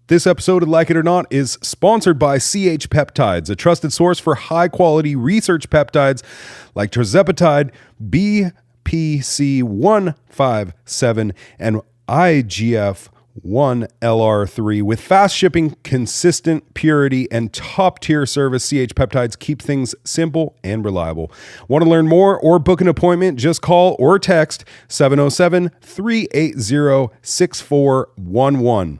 This episode of Like It or Not is sponsored by CH Peptides, a trusted source for high-quality research peptides like tirzepatide, BPC157, and IGF-1LR3. With fast shipping, consistent purity, and top-tier service, CH Peptides keep things simple and reliable. Want to learn more or book an appointment? Just call or text 707-380-6411.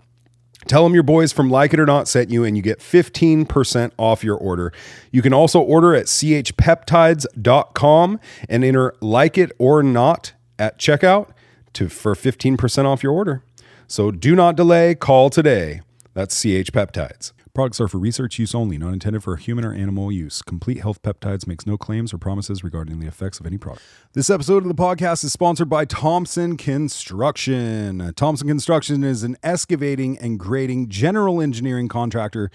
Tell them your boys from Like It or Not sent you, and you get 15% off your order. You can also order at chpeptides.com and enter Like It or Not at checkout for 15% off your order. So do not delay. Call today. That's CH Peptides. Products are for research use only, not intended for human or animal use. Complete Health Peptides makes no claims or promises regarding the effects of any product. This episode of the podcast is sponsored by Thompson Construction. Thompson Construction is an excavating and grading general engineering contractor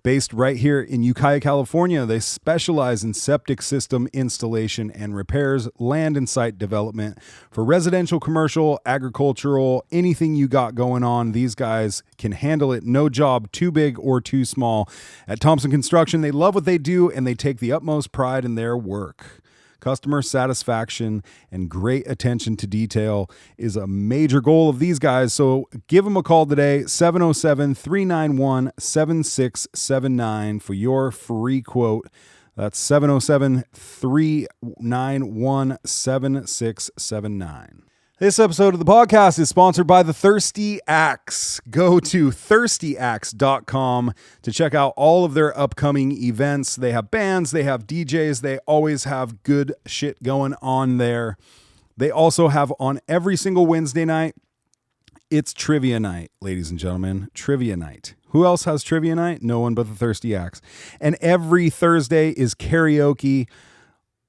based right here in Ukiah, California. They specialize in septic system installation and repairs, land and site development for residential, commercial, agricultural, anything you got going on. These guys can handle it. No job too big or too small. At Thompson Construction, they love what they do and they take the utmost pride in their work. Customer satisfaction and great attention to detail is a major goal of these guys. So give them a call today, 707-391-7679 for your free quote. That's 707-391-7679. This episode of the podcast is sponsored by The Thirsty Axe. Go to thirstyaxe.com to check out all of their upcoming events. They have bands, they have DJs, they always have good shit going on there. They also have on every single Wednesday night, it's trivia night, ladies and gentlemen. Trivia night. Who else has trivia night? No one but The Thirsty Axe. And every Thursday is karaoke.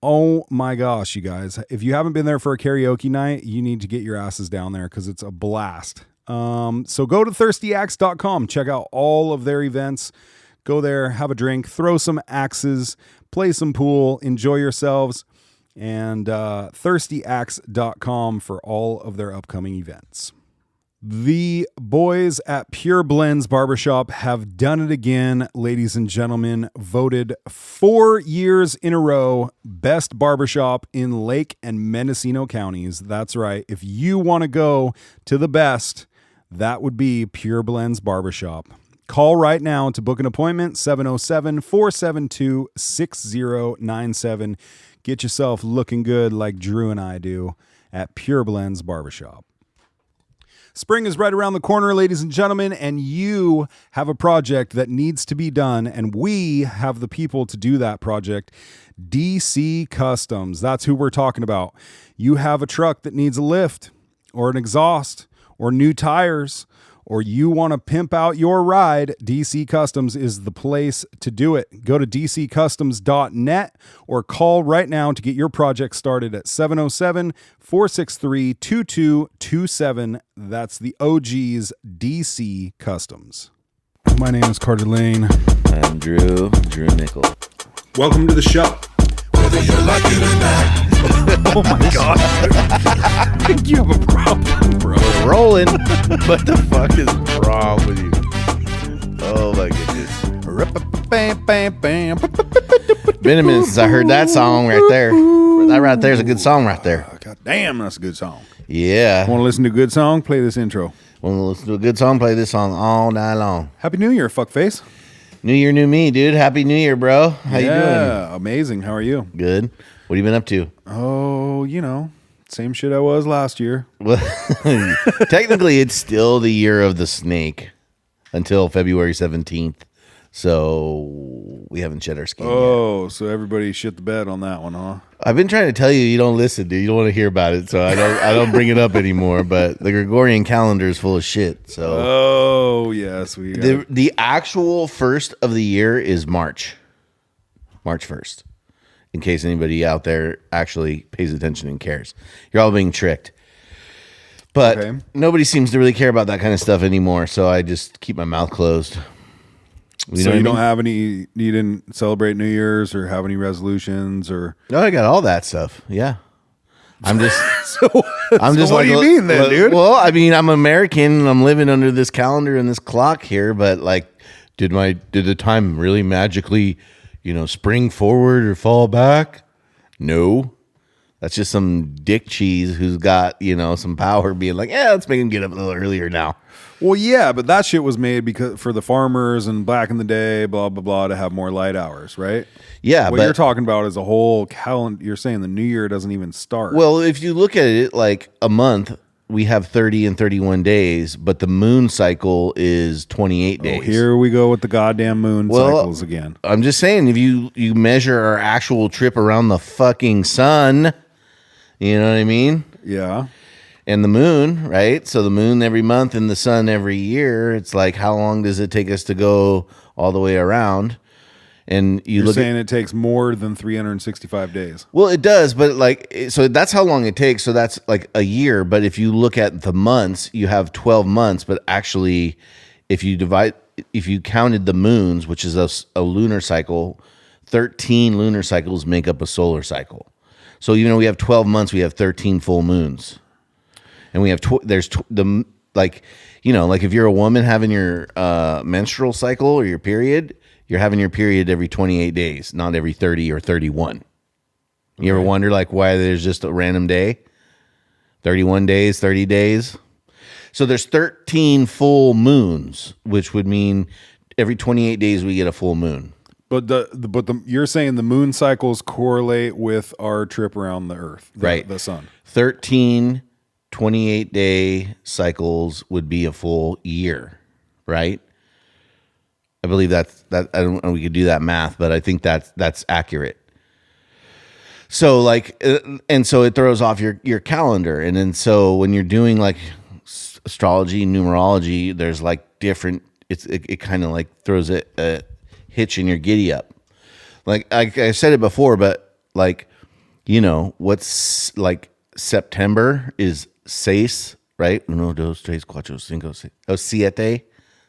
Oh my gosh, you guys. If you haven't been there for a karaoke night, you need to get your asses down there because it's a blast. So go to thirstyaxe.com. Check out all of their events. Go there, have a drink, throw some axes, play some pool, enjoy yourselves. And thirstyaxe.com for all of their upcoming events. The boys at Pure Blends Barbershop have done it again, ladies and gentlemen. Voted 4 years in a row best barbershop in Lake and Mendocino counties. That's right. If you want to go to the best, that would be Pure Blends Barbershop. Call right now to book an appointment, 707-472-6097. Get yourself looking good like Drew and I do at Pure Blends Barbershop. Spring is right around the corner, ladies and gentlemen, and you have a project that needs to be done, and we have the people to do that project. DC Customs, that's who we're talking about. You have a truck that needs a lift or an exhaust or new tires, or you want to pimp out your ride, DC Customs is the place to do it. Go to dccustoms.net or call right now to get your project started at 707-463-2227. That's the OG's DC Customs. My name is Carter Lane. I'm Drew Nickel. Welcome to the show. Whether you like it or not. Oh my God. I think you have a problem, bro. We're rolling. What the fuck is wrong with you? Oh my goodness. Been a minute since I heard that song right there. That right there is a good song right there. God damn, that's a good song. Yeah. Want to listen to a good song? Play this intro. Want to listen to a good song? Play this song all night long. Happy New Year, fuckface. New Year, new me, dude. Happy New Year, bro. How you doing? Yeah, amazing. How are you? Good. What have you been up to? Oh, you know, same shit I was last year. Well, technically, it's still the year of the snake until February 17th. So we haven't shed our skin yet. Oh, so everybody shit the bed on that one, huh? I've been trying to tell you don't listen, dude. You don't want to hear about it, so I don't bring it up anymore. But the Gregorian calendar is full of shit. So oh yes, we the actual first of the year is March 1st. In case anybody out there actually pays attention and cares, you're all being tricked. But nobody seems to really care about that kind of stuff anymore. So I just keep my mouth closed. So you don't have any, you didn't celebrate New Year's or have any resolutions or? No, I got all that stuff. Yeah. I'm just. I'm So just what like, do you mean then, dude? Well, I mean, I'm American and I'm living under this calendar and this clock here, but like, did the time really magically, spring forward or fall back? No. That's just some dick cheese who's got, some power being like, yeah, let's make him get up a little earlier now. Well, yeah, but that shit was made because for the farmers and back in the day, blah blah blah, to have more light hours, right? Yeah, What but you're talking about is a whole calendar. You're saying the new year doesn't even start. well, if you look at it like a month, we have 30 and 31 days, but the moon cycle is 28 days. Oh, here we go with the goddamn moon cycles again. I'm just saying, if you measure our actual trip around the fucking sun, you know what I mean? Yeah. And the moon, right? So the moon every month and the sun every year. It's like, how long does it take us to go all the way around? And You're look saying it takes more than 365 days. well, it does, but so that's how long it takes. So that's like a year. But if you look at the months, you have 12 months. But actually, if you counted the moons, which is a lunar cycle, 13 lunar cycles make up a solar cycle. So even though we have 12 months, we have 13 full moons. And we have like if you're a woman having your menstrual cycle or your period, you're having your period every 28 days, not every 30 or 31. You ever wonder like why there's just a random day? 31 days, 30 days. So there's 13 full moons, which would mean every 28 days we get a full moon. But you're saying the moon cycles correlate with our trip around the Earth, Right. The sun. 13 28-day cycles would be a full year, right? I believe that I don't know we could do that math, but I think that's accurate. So and so it throws off your calendar, and then so when you're doing like astrology, numerology, there's like different. It kind of like throws a hitch in your giddy up. Like I said it before, but like what's like September is 6, right? 1, 2, 3, 4, 5, 6. Oh, 7.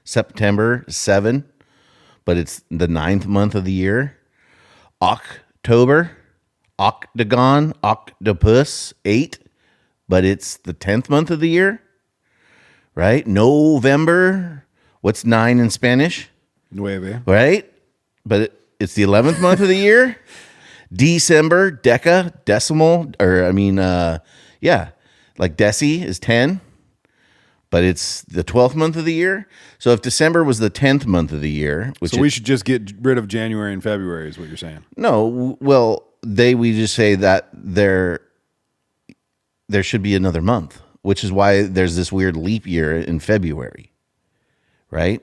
September 7, but it's the 9th month of the year. October, octagon, octopus, 8, but it's the 10th month of the year, right? November, what's 9 in Spanish? Nueve. Right? But it's the 11th month of the year. December, decimal, like deci is 10, but it's the 12th month of the year. So if December was the 10th month of the year, So we should just get rid of January and February is what you're saying. no, well, we just say that there should be another month, which is why there's this weird leap year in February, right?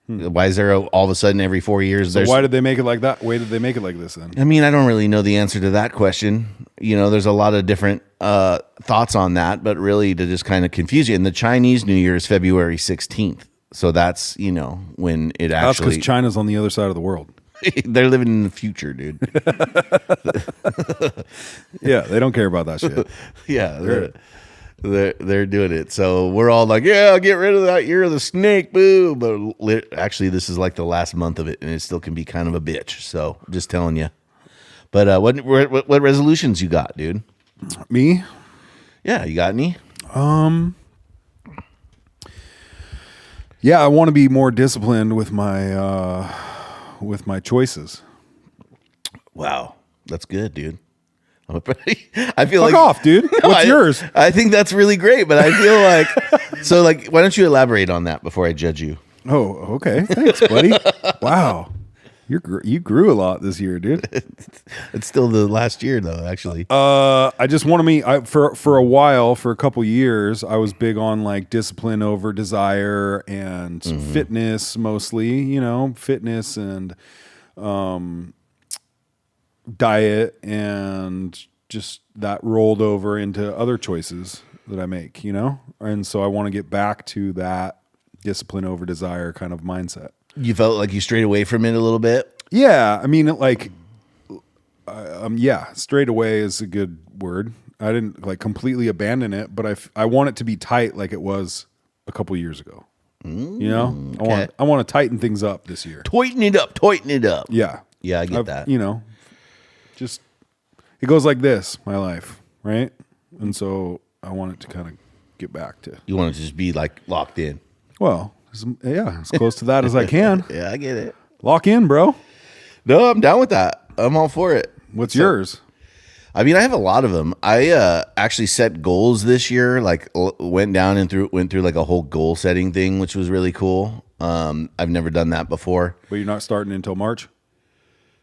Why is there all of a sudden every 4 years? So why did they make it like that? Why did they make it like this then? I mean, I don't really know the answer to that question. There's a lot of different thoughts on that, but really to just kind of confuse you. And the Chinese New Year is February 16th. So that's, when it That's actually... because China's on the other side of the world. They're living in the future, dude. Yeah, they don't care about that shit. Yeah, they're doing it. So we're all like, yeah, get rid of that year of the snake, boo. But actually, this is like the last month of it, and it still can be kind of a bitch. So just telling you. But what resolutions you got, dude? Me? Yeah, you got any? Yeah, I want to be more disciplined with my choices. Wow, that's good, dude. I feel Fuck like off, dude. What's yours? I think that's really great, but I feel like so. Like, why don't you elaborate on that before I judge you? Oh, okay. Thanks, buddy. Wow. You grew a lot this year, dude. It's still the last year, though. Actually, I just want to meet. For a while, for a couple years, I was big on like discipline over desire and fitness, mostly. Fitness and diet, and just that rolled over into other choices that I make. And so I want to get back to that discipline over desire kind of mindset. you felt like you strayed away from it a little bit. Yeah, I mean, straight away is a good word. I didn't like completely abandon it, but I want it to be tight like it was a couple years ago. Okay. I want to tighten things up this year. Tighten it up. Yeah, Yeah, I get that. Just it goes like this. My life, right? and so I want it to kind of get back to You want to just be like locked in. as close to that as I can. Yeah, I get it. Lock in, bro. No, I'm down with that. I'm all for it. What's yours? I mean, I have a lot of them. I actually set goals this year. Like, went down and went through like a whole goal setting thing, which was really cool. I've never done that before. But you're not starting until March.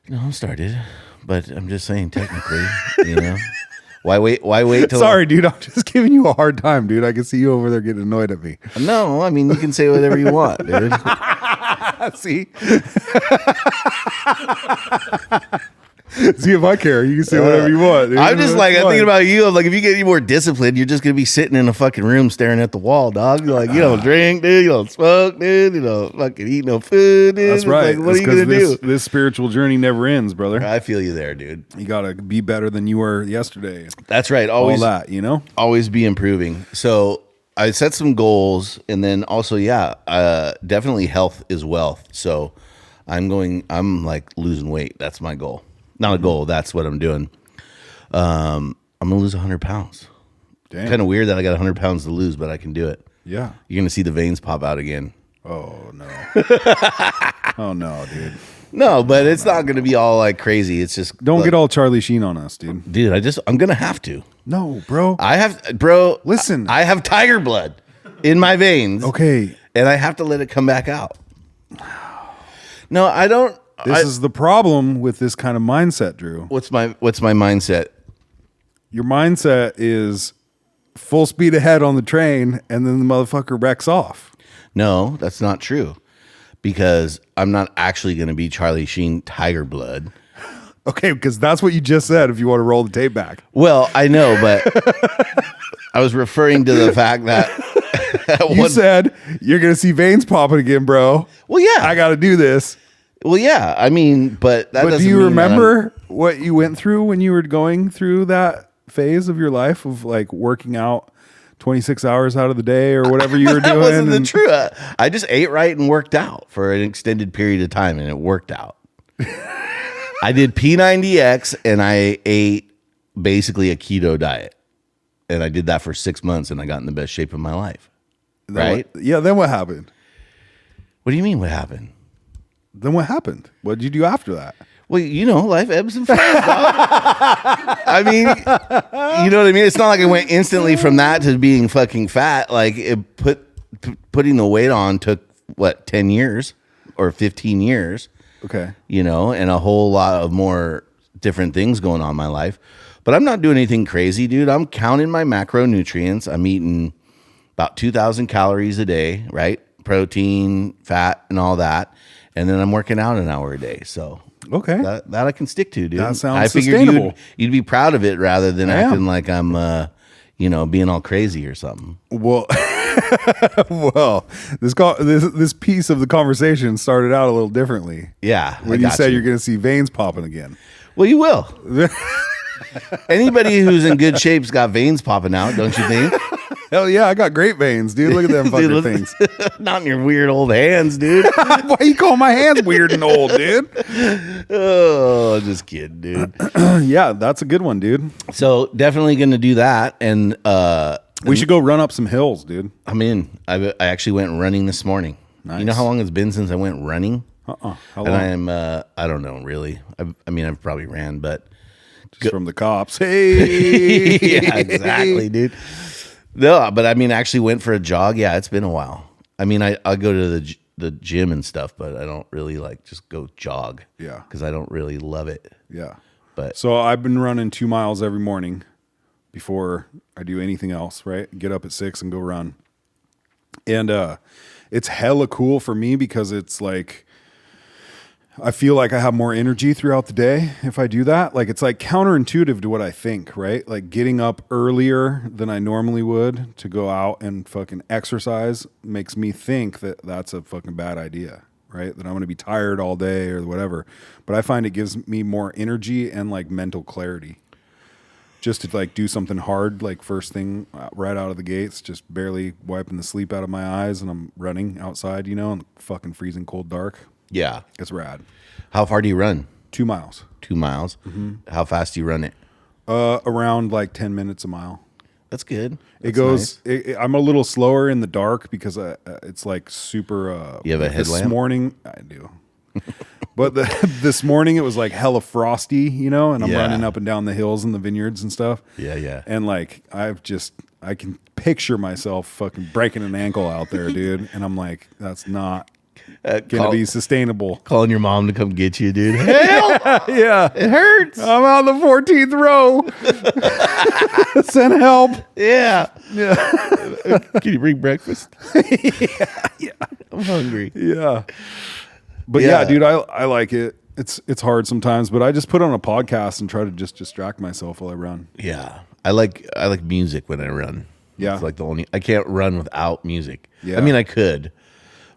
No, I'm started, but I'm just saying technically, you know, why wait? Why wait till? Sorry, dude. I'm just giving you a hard time, dude. I can see you over there getting annoyed at me. No, I mean you can say whatever you want, dude. See? See if I care. You can say whatever you want. Dude. I'm just That's like, I'm fine. thinking about you. I'm like, if you get any more disciplined, you're just gonna be sitting in a fucking room staring at the wall, dog. You're like, you don't drink, dude. You don't smoke, dude. You don't fucking eat no food, dude. That's It's right. Like, what are you gonna this, do? This spiritual journey never ends, brother. I feel you there, dude. You gotta be better than you were yesterday. That's right. All Always, that, you know. always be improving. So I set some goals, and then also, definitely health is wealth. So I'm like losing weight. That's my goal. Not a goal. That's what I'm doing. I'm gonna lose 100 pounds. Damn. Kind of weird that I got 100 pounds to lose, but I can do it. Yeah. You're gonna see the veins pop out again. Oh no. Oh no, dude. No, but it's not gonna be all like crazy. It's just Don't like, get all Charlie Sheen on us, dude. dude. I'm gonna have to. No, bro. Listen, I have tiger blood in my veins. Okay. And I have to let it come back out. No, I don't. This is the problem with this kind of mindset, Drew. What's my mindset? Your mindset is full speed ahead on the train, and then the motherfucker wrecks off. No, that's not true. Because I'm not actually going to be Charlie Sheen tiger blood. Okay, because that's what you just said if you want to roll the tape back. Well, I know, but I was referring to the fact that You said you're going to see veins popping again, bro. Well, yeah. I got to do this. Well, yeah. I mean, but that But doesn't do you mean that remember what you went through when you were going through that phase of your life of like working out 26 hours out of the day or whatever you were that doing? wasn't the and- truth. I just ate right and worked out for an extended period of time, and it worked out. I did P90X, and I ate basically a keto diet, and I did that for 6 months, and I got in the best shape of my life. Right? Yeah, then what happened? What do you mean? What happened? Then what happened? What did you do after that? Well, you know, life ebbs and flows. Dog. I mean, you know what I mean? It's not like I went instantly from that to being fucking fat. Like putting the weight on took what, 10 years or 15 years, Okay. you know, and a whole lot of more different things going on in my life. But I'm not doing anything crazy, dude. I'm counting my macronutrients. I'm eating about 2,000 calories a day, right? Protein, fat, and all that. And then I'm working out an hour a day. So Okay. that I can stick to, dude. That sounds I figured sustainable. you'd be proud of it rather than I am. acting like I'm, being all crazy or something. Well, this piece of the conversation started out a little differently. Yeah. When you said you're going to see veins popping again. Well, you will. Anybody who's in good shape's got veins popping out, don't you think? Hell yeah, I got great veins, dude. Look at them fucking Dude, things. Not in your weird old hands, dude. Why you call my hands weird and old, dude? Oh, just kidding, dude. Yeah, that's a good one, dude. So definitely going to do that. And We should go run up some hills, dude. I'm in. I actually went running this morning. Nice. You know how long it's been since I went running? How And long? I am, I don't know, really. I've probably ran, but Just from the cops. Hey. yeah, exactly, dude. No, but I mean, actually went for a jog. Yeah, it's been a while. I mean, I go to the gym and stuff, but I don't really like just go jog. Yeah. Because I don't really love it. Yeah. But So I've been running 2 miles every morning before I do anything else, right? Get up at 6 and go run. And it's hella cool for me because it's like, I feel like I have more energy throughout the day if I do that. Like it's like counterintuitive to what I think, right? Like getting up earlier than I normally would to go out and fucking exercise makes me think that that's a fucking bad idea, right? That I'm going to be tired all day or whatever. But I find it gives me more energy and like mental clarity. Just to like do something hard, like first thing right out of the gates, just barely wiping the sleep out of my eyes and I'm running outside, you know, in the fucking freezing cold dark. yeah. It's rad. How far do you run? 2 miles. 2 miles. How fast do you run it? Around like 10 minutes a mile. That's good. It That's goes. nice. I'm a little slower in the dark because it's like super. You have a This headlamp? morning, I do. But this morning it was like hella frosty, and I'm Yeah. running up and down the hills and the vineyards and stuff. Yeah. And like I can picture myself fucking breaking an ankle out there, dude. And I'm like, that's not gonna be sustainable. Calling your mom to come get you, dude. Help! Yeah, It hurts. I'm on the 14th row. Send help. Yeah. Can you bring breakfast? Yeah. I'm hungry. Yeah. But Yeah. yeah, dude, I like it. It's hard sometimes, but I just put on a podcast and try to just distract myself while I run. Yeah. I like music when I run. Yeah. It's like I can't run without music. Yeah. I mean, I could,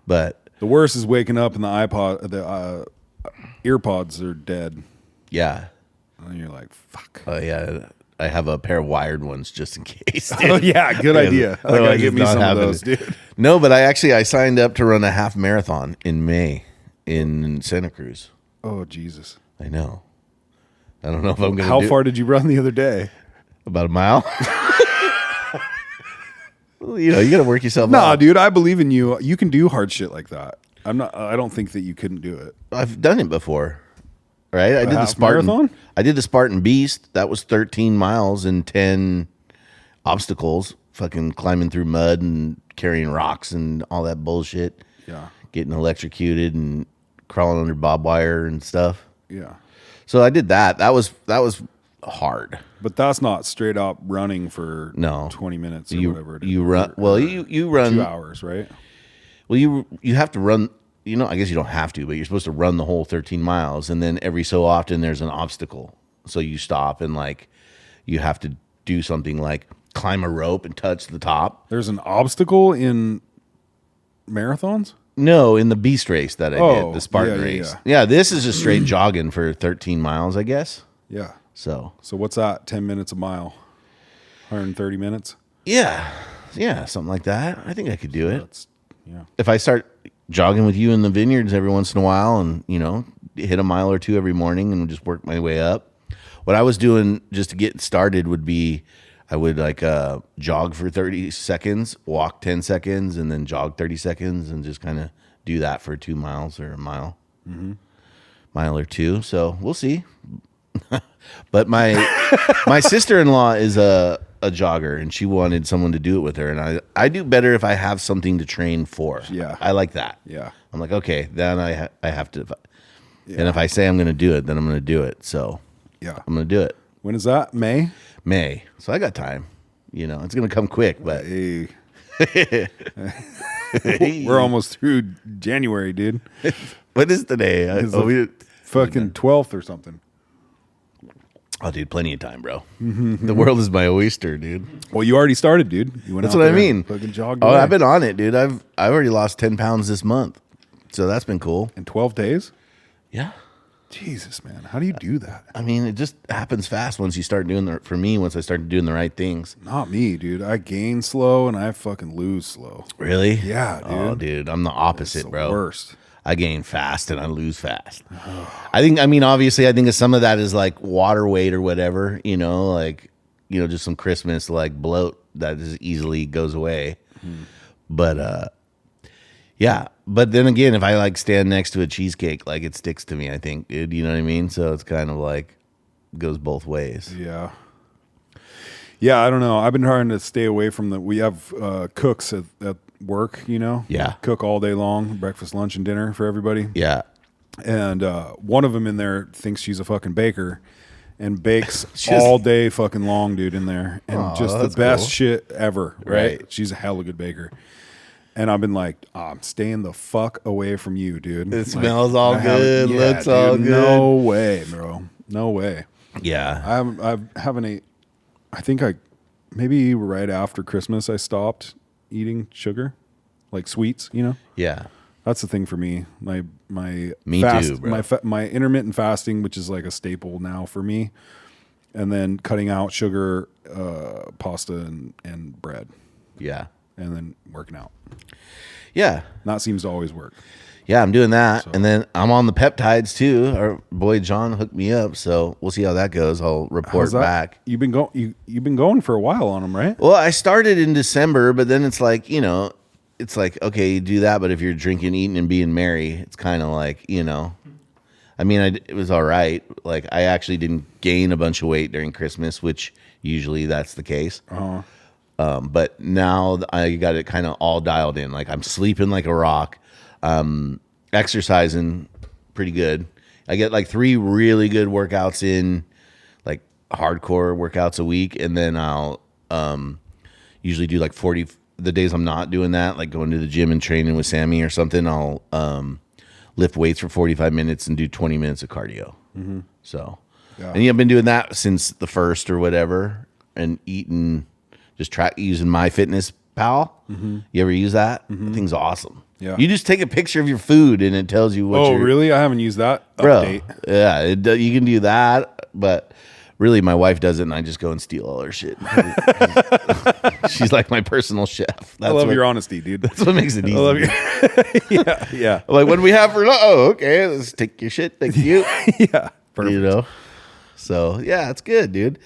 but The worst is waking up and the earpods are dead. yeah. And you're like, fuck. Yeah. I have a pair of wired ones just in case. Oh yeah, good idea. I gotta Otherwise, get it's me not some of happening. those, dude. No, but I signed up to run a half marathon in May in Santa Cruz. Oh Jesus. I know. I don't know if I'm going to How far did you run the other day? About a mile. Well, you got to work yourself Nah, up. dude, I believe in you. You can do hard shit like that. I don't think that you couldn't do it. I've done it before. Right? I did the half Spartan marathon? I did the Spartan Beast. That was 13 miles and 10 obstacles, fucking climbing through mud and carrying rocks and all that bullshit. Yeah. Getting electrocuted and crawling under barbed wire and stuff. Yeah. So I did that. That was hard. But that's not straight up running for No. 20 minutes or whatever. You run well. You run 2 hours, right? Well, you have to run. I guess you don't have to, but you're supposed to run the whole 13 miles, and then every so often there's an obstacle, so you stop and like you have to do something like climb a rope and touch the top. There's an obstacle in marathons? No, in the Beast race that I Oh, did, the Spartan yeah, race. yeah. Yeah, this is just straight jogging for 13 miles, I guess. Yeah. So So what's that? 10 minutes a mile. 130 minutes? yeah, something like that. I think I could do it. That's yeah. If I start jogging with you in the vineyards every once in a while and, hit a mile or two every morning and just work my way up. What I was doing just to get started would be I would jog for 30 seconds, walk 10 seconds, and then jog 30 seconds and just kind of do that for 2 miles or a mile, mile or two. So we'll see. But my sister-in-law is a jogger, and she wanted someone to do it with her. And I do better if I have something to train for. Yeah. I like that. Yeah. I'm like, okay, then I have to. And if I say I'm going to do it, then I'm going to do it. So Yeah. I'm going to do it. When is that? May? May. So I got time. It's going to come quick, but Hey. We're almost through January, dude. what is today? Fucking 12th or something. Oh, dude, plenty of time, bro. The world is my oyster, dude. Well, you already started, dude. You went That's out what I there mean. and fucking jogged Oh, away. I've been on it, dude. I've already lost 10 pounds this month. So that's been cool. in 12 days? Yeah. Jesus, man. How do you do that? I mean, it just happens fast once you start doing once I start doing the right things. Not me, dude. I gain slow and I fucking lose slow. Really? Yeah, dude. Oh, dude, I'm the opposite, It's the bro. worst. I gain fast and I lose fast. Obviously, I think some of that is like water weight or whatever, just some Christmas like bloat that just easily goes away. But, yeah. But then again, if I like stand next to a cheesecake, like it sticks to me, I think, dude, you know what I mean? So it's kind of like goes both ways. Yeah. Yeah, I don't know. I've been trying to stay away from we have cooks at work, Yeah. Cook all day long, breakfast, lunch, and dinner for everybody. Yeah. And one of them in there thinks she's a fucking baker and bakes Just- all day fucking long, dude, in there. And Aw, just the that's best cool. shit ever, right? Right. She's a hella good baker. And I've been like, I'm staying the fuck away from you, dude. It Like, smells all I haven't- good, looks all good. No way, bro. No way. Yeah. I haven't ate. I think maybe right after Christmas I stopped eating sugar, like sweets. Yeah. That's the thing for me. My Me fast, too, bro. my intermittent fasting, which is like a staple now for me, and then cutting out sugar, pasta, and bread, Yeah. and then working out. Yeah. And that seems to always work. Yeah, I'm doing that. And then I'm on the peptides too. Our boy John hooked me up. So we'll see how that goes. I'll report How's that? back. You've been going. You've been going for a while on them, right? Well, I started in December, but then it's like, it's like, okay, you do that. But if you're drinking, eating, and being merry, it's kind of like, I mean, it was all right. Like, I actually didn't gain a bunch of weight during Christmas, which usually that's the case. But now I got it kind of all dialed in. Like, I'm sleeping like a rock. Exercising pretty good. I get like 3 really good workouts in, like hardcore workouts a week, and then I'll usually do like 40. The days I'm not doing that, like going to the gym and training with Sammy or something, I'll lift weights for 45 minutes and do 20 minutes of cardio. So, and I've been doing that since the 1st or whatever, and eating, just using MyFitnessPal. You ever use that? That thing's awesome. Yeah. You just take a picture of your food and it tells you what Oh, you're... really? I haven't used that update. Yeah, you can do that, but really my wife does it and I just go and steal all her shit. She's like my personal chef. I love your honesty, dude. That's what makes it easy. I love your yeah. Like, what do we have for lunch? Oh, okay, let's take your shit. Thank you. Yeah. Perfect. So yeah, it's good, dude.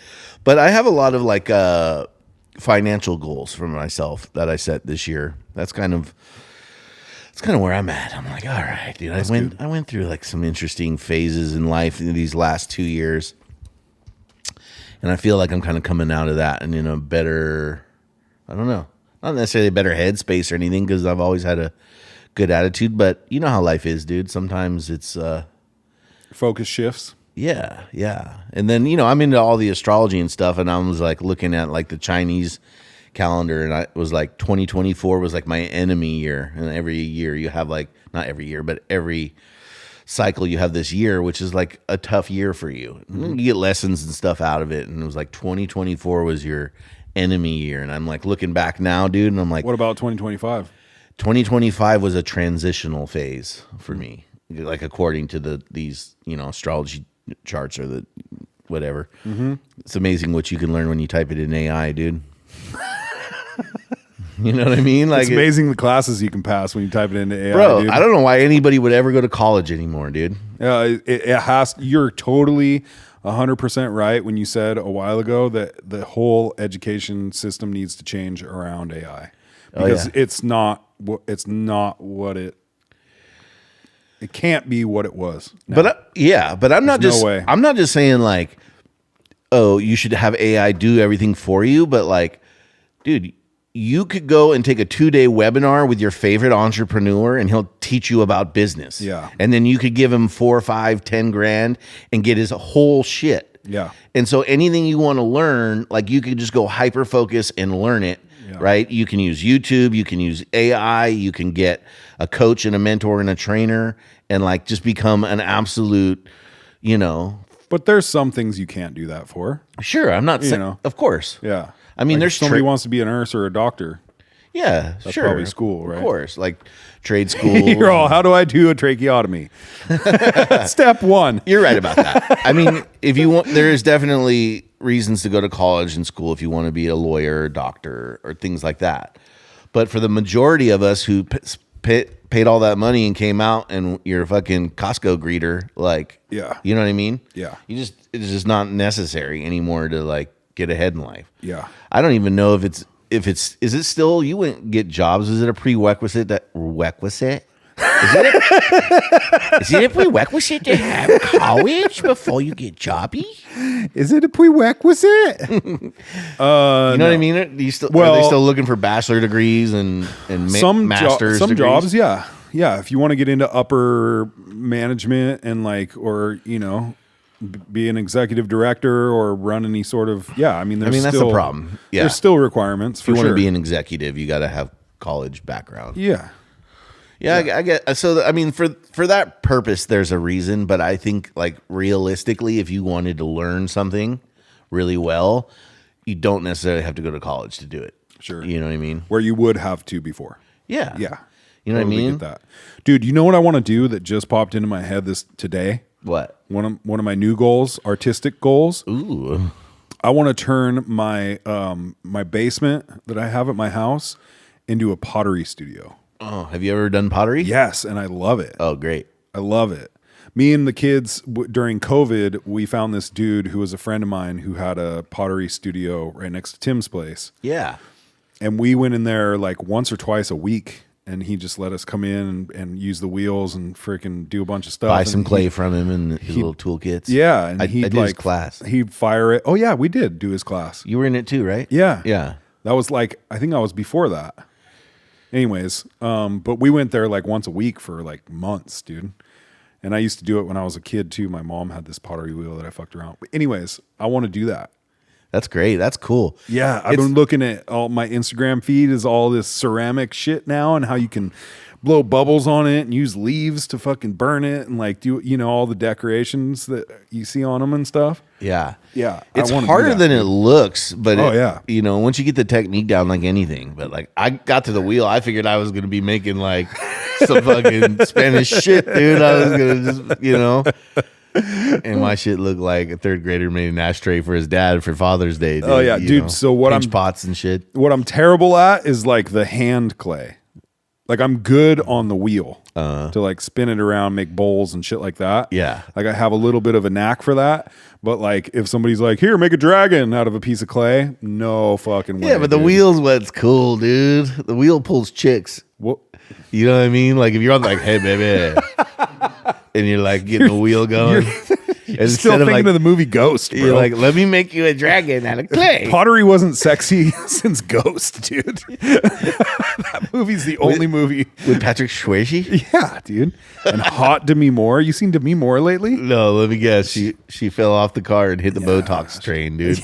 But I have a lot of like financial goals for myself that I set this year. That's kind of where I'm at. I'm like, all right, dude. I went through like some interesting phases in life in these last 2 years, and I feel like I'm kind of coming out of that and in a better, I don't know, not necessarily a better headspace or anything, because I've always had a good attitude. But you know how life is, dude. Sometimes it's Focus shifts. yeah. And then, I'm into all the astrology and stuff, and I was like looking at like the Chinese calendar, and I was like 2024 was like my enemy year. And every year you have like, not every year, but every cycle you have this year, which is like a tough year for you. You get lessons and stuff out of it. And it was like 2024 was your enemy year. And I'm like looking back now, dude, and I'm like, What about 2025? 2025 was a transitional phase for me, like according to these astrology charts or the whatever. It's amazing what you can learn when you type it in AI, dude. You know what I mean? Like, It's amazing the classes you can pass when you type it into AI, bro, dude. I don't know why anybody would ever go to college anymore, dude. It has. You're totally 100% right when you said a while ago that the whole education system needs to change around AI, because it's not what it can't be what it was. now. But I'm not There's just no way. I'm not just saying like, oh, you should have AI do everything for you, but like, dude, you could go and take a 2-day webinar with your favorite entrepreneur and he'll teach you about business. Yeah. And then you could give him 4, 5, 10 grand and get his whole shit. Yeah. And so anything you want to learn, like, you could just go hyper focus and learn it. Yeah. Right? You can use YouTube, you can use AI, you can get a coach and a mentor and a trainer and like just become an absolute, But there's some things you can't do that for. Sure, I'm not saying, know. of course. Yeah. I mean, Like, there's if somebody wants to be a nurse or a doctor. Yeah, That's sure. probably school, right? Of course, like trade school. You're all, how do I do a tracheotomy? Step 1. You're right about that. I mean, if you want, there is definitely reasons to go to college and school if you want to be a lawyer, or doctor, or things like that. But for the majority of us who paid all that money and came out and you're a fucking Costco greeter, like, Yeah. you know what I mean? Yeah. It's just not necessary anymore to like get ahead in life. Yeah. I don't even know if it's is it still, you wouldn't get jobs? Is it a prerequisite Is it a prerequisite to have college before you get jobby? Is it a prerequisite? You know what I mean? Are they still looking for bachelor degrees and master's some degrees? jobs, yeah. Yeah, if you want to get into upper management and like, or, be an executive director or run any sort of, there's that's still, the problem. Yeah. There's still requirements If for you want sure. to be an executive, you got to have college background. Yeah. Yeah, I get. So I mean, for that purpose, there's a reason. But I think, like, realistically, if you wanted to learn something really well, you don't necessarily have to go to college to do it. Sure. You know what I mean? Where you would have to before. Yeah. Yeah. You know what I Totally mean? Get that. Dude, you know what I want to do that just popped into my head today? What? One of my new goals, artistic goals. Ooh. I want to turn my my basement that I have at my house into a pottery studio. Oh, have you ever done pottery? Yes, and I love it. Oh, great. I love it. Me and the kids during COVID, we found this dude who was a friend of mine who had a pottery studio right next to Tim's place. Yeah. And we went in there like once or twice a week, and he just let us come in and use the wheels and freaking do a bunch of stuff. Buy And some clay from him and his little toolkits. Yeah, and I he'd did his class. He'd fire it. Oh yeah, we did do his class. You were in it too, right? Yeah, Yeah. That was like, I think I was before that. Anyways, but we went there like once a week for like months, dude. And I used to do it when I was a kid too. My mom had this pottery wheel that I fucked around. But anyways, I want to do that. That's great. That's cool. Yeah, I've been looking at all my Instagram feed is all this ceramic shit now, and how you can blow bubbles on it and use leaves to fucking burn it and like do, you know, all the decorations that you see on them and stuff. Yeah. Yeah, It's I wanna do harder that. than it looks, but yeah. you know, once you get the technique down, like anything. But like, I got to the wheel, I figured I was gonna be making like some fucking Spanish shit, dude. I was gonna just, you know, and my shit looked like a third grader made an ashtray for his dad for Father's Day. Dude, Oh, yeah, you dude, know, so what pinch I'm- pots and shit. What I'm terrible at is like the hand clay. Like I'm good on the wheel to like spin it around, make bowls and shit like that. Yeah. Like I have a little bit of a knack for that. But like if somebody's like, here, make a dragon out of a piece of clay, no fucking way. Yeah, but the dude. wheel's what's cool, dude. The wheel pulls chicks. What? You know what I mean? Like if you're on like, hey baby, and you're like getting the wheel going, Still thinking of the movie Ghost, bro. you're like, let me make you a dragon out of clay. Pottery wasn't sexy since Ghost, dude. That movie's the only movie. With Patrick Swayze? Yeah, dude. And hot Demi Moore. You seen Demi Moore lately? No, let me guess. She fell off the car and hit the Botox train, dude.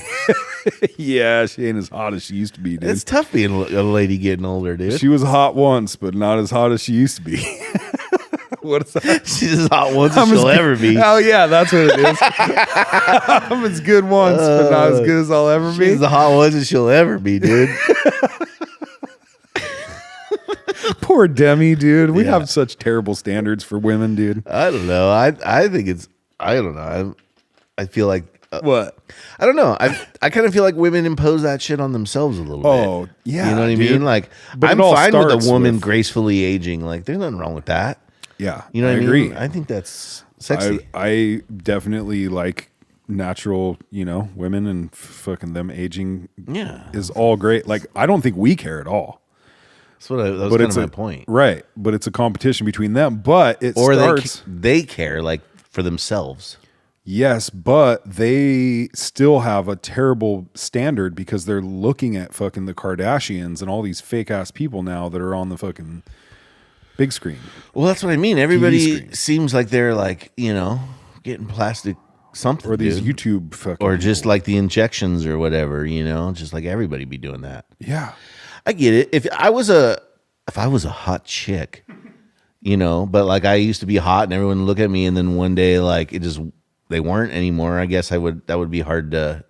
Yeah, she ain't as hot as she used to be, dude. It's tough being a lady getting older, dude. She was hot once, but not as hot as she used to be. What is that? She's as hot once as she'll ever be. Oh yeah, that's what it is. I'm as good once, but not as good as I'll ever be. She's the hot once as she'll ever be, dude. Poor Demi, dude. We Yeah. have such terrible standards for women, dude. I don't know. I think it's. I don't know. I feel like. What? I don't know. I kind of feel like women impose that shit on themselves a little bit. Oh, yeah, You know what I dude. mean? Like, But it I'm all fine with a starts woman with- gracefully aging. Like, there's nothing wrong with that. Yeah, You know what I mean? agree. I think that's sexy. I definitely like natural, women, and fucking them aging. Yeah. is all great. Like I don't think we care at all. That's what that was But kind it's of my a point. right? But it's a competition between them. But it Or starts. they care like for themselves. Yes, but they still have a terrible standard because they're looking at fucking the Kardashians and all these fake ass people now that are on the fucking big screen. Well, that's what I mean. Everybody screen. seems like they're like, getting plastic something. Or these dude. YouTube fucking Or just like the injections or whatever, just like everybody be doing that. yeah. I get it. If I was a hot chick, but like I used to be hot and everyone would look at me and then one day like they weren't anymore, I guess that would be hard to,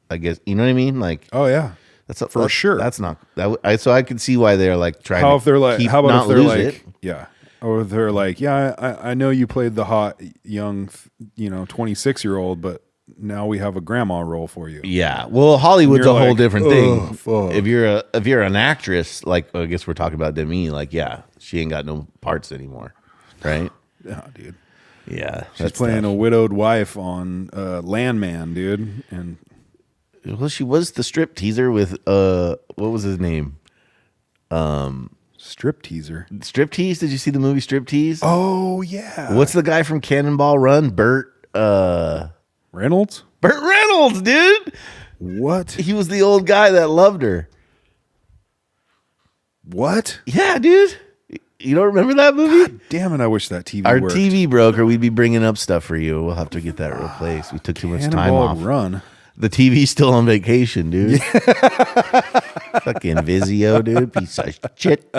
I guess, you know what I mean? Like Oh yeah. that's sure. That's not that. So I could see why they're like trying. How to if they're like? keep, How about not if they're lose like? it. Yeah. Or they're like, yeah, I know you played the hot young, 26-year-old, but now we have a grandma role for you. Yeah. Well, Hollywood's You're a whole like, different thing. "Ugh, fuck." If you're an actress, like I guess we're talking about Demi, like yeah, she ain't got no parts anymore, right? Yeah, dude. Yeah, She's playing a widowed wife on Landman, dude, and Well, she was the strip teaser with what was his name? strip teaser. Striptease. Did you see the movie Striptease? Oh yeah. What's the guy from Cannonball Run? Burt Reynolds? Reynolds, dude. What? He was the old guy that loved her. What? Yeah, dude. You don't remember that movie? Damn it! I wish that TV Our worked. TV broke, or we'd be bringing up stuff for you. We'll have to get that replaced. We took too much time Cannonball off. Run. The TV's still on vacation, dude. Fucking Vizio, dude. Piece of shit.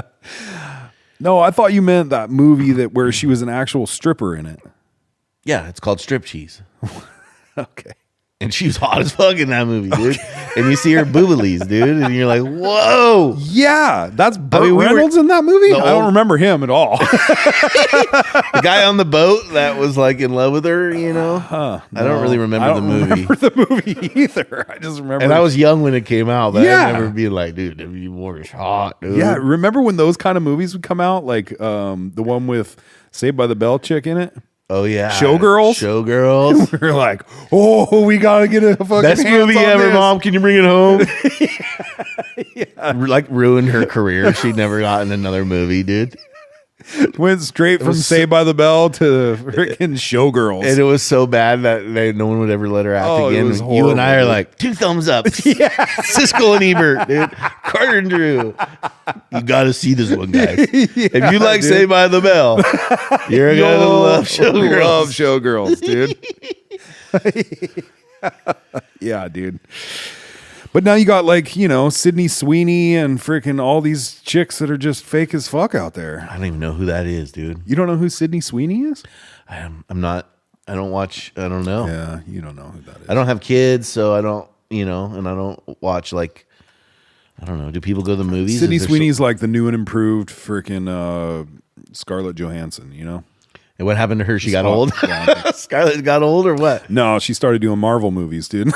No, I thought you meant that movie where she was an actual stripper in it. Yeah, it's called Strip Cheese. Okay. And she was hot as fuck in that movie, dude. And you see her boobies, dude, and you're like, whoa. Yeah, that's Burt we were- Reynolds in that movie. The I don't old- remember him at all. The guy on the boat that was like in love with her, you know? I don't really remember the movie. Remember the movie either. I just remember. And I was young when it came out, but Yeah. I remember being like, dude, Demi Moore is hot, dude. yeah. Remember when those kind of movies would come out, like the one with Saved by the Bell chick in it? Oh, yeah. Showgirls? Showgirls. We were like, oh, we gotta get a fucking Best hands movie on ever, this. Mom. Can you bring it home? Like ruined her career. She'd never gotten another movie, dude. Went straight from was Saved by the Bell to freaking Showgirls. And it was so bad that no one would ever let her act Oh, it again. was You and I are horrible, like 2 thumbs up. Yeah, Siskel and Ebert, dude. Carter and Drew. You got to see this one, guys. If you like dude. Saved by the Bell, you're gonna love Showgirls. Love Showgirls, dude. Yeah, dude. But now you got like, Sydney Sweeney and freaking all these chicks that are just fake as fuck out there. I don't even know who that is, dude. You don't know who Sydney Sweeney is? I'm not. I don't watch. I don't know. Yeah, you don't know who that is. I don't have kids, so I don't. And I don't watch like. I don't know. Do people go to the movies? Sydney Is there Sweeney's like the new and improved freaking Scarlett Johansson, And what happened to her? She got Swap- old. yeah. Scarlett got old, or what? No, she started doing Marvel movies, dude.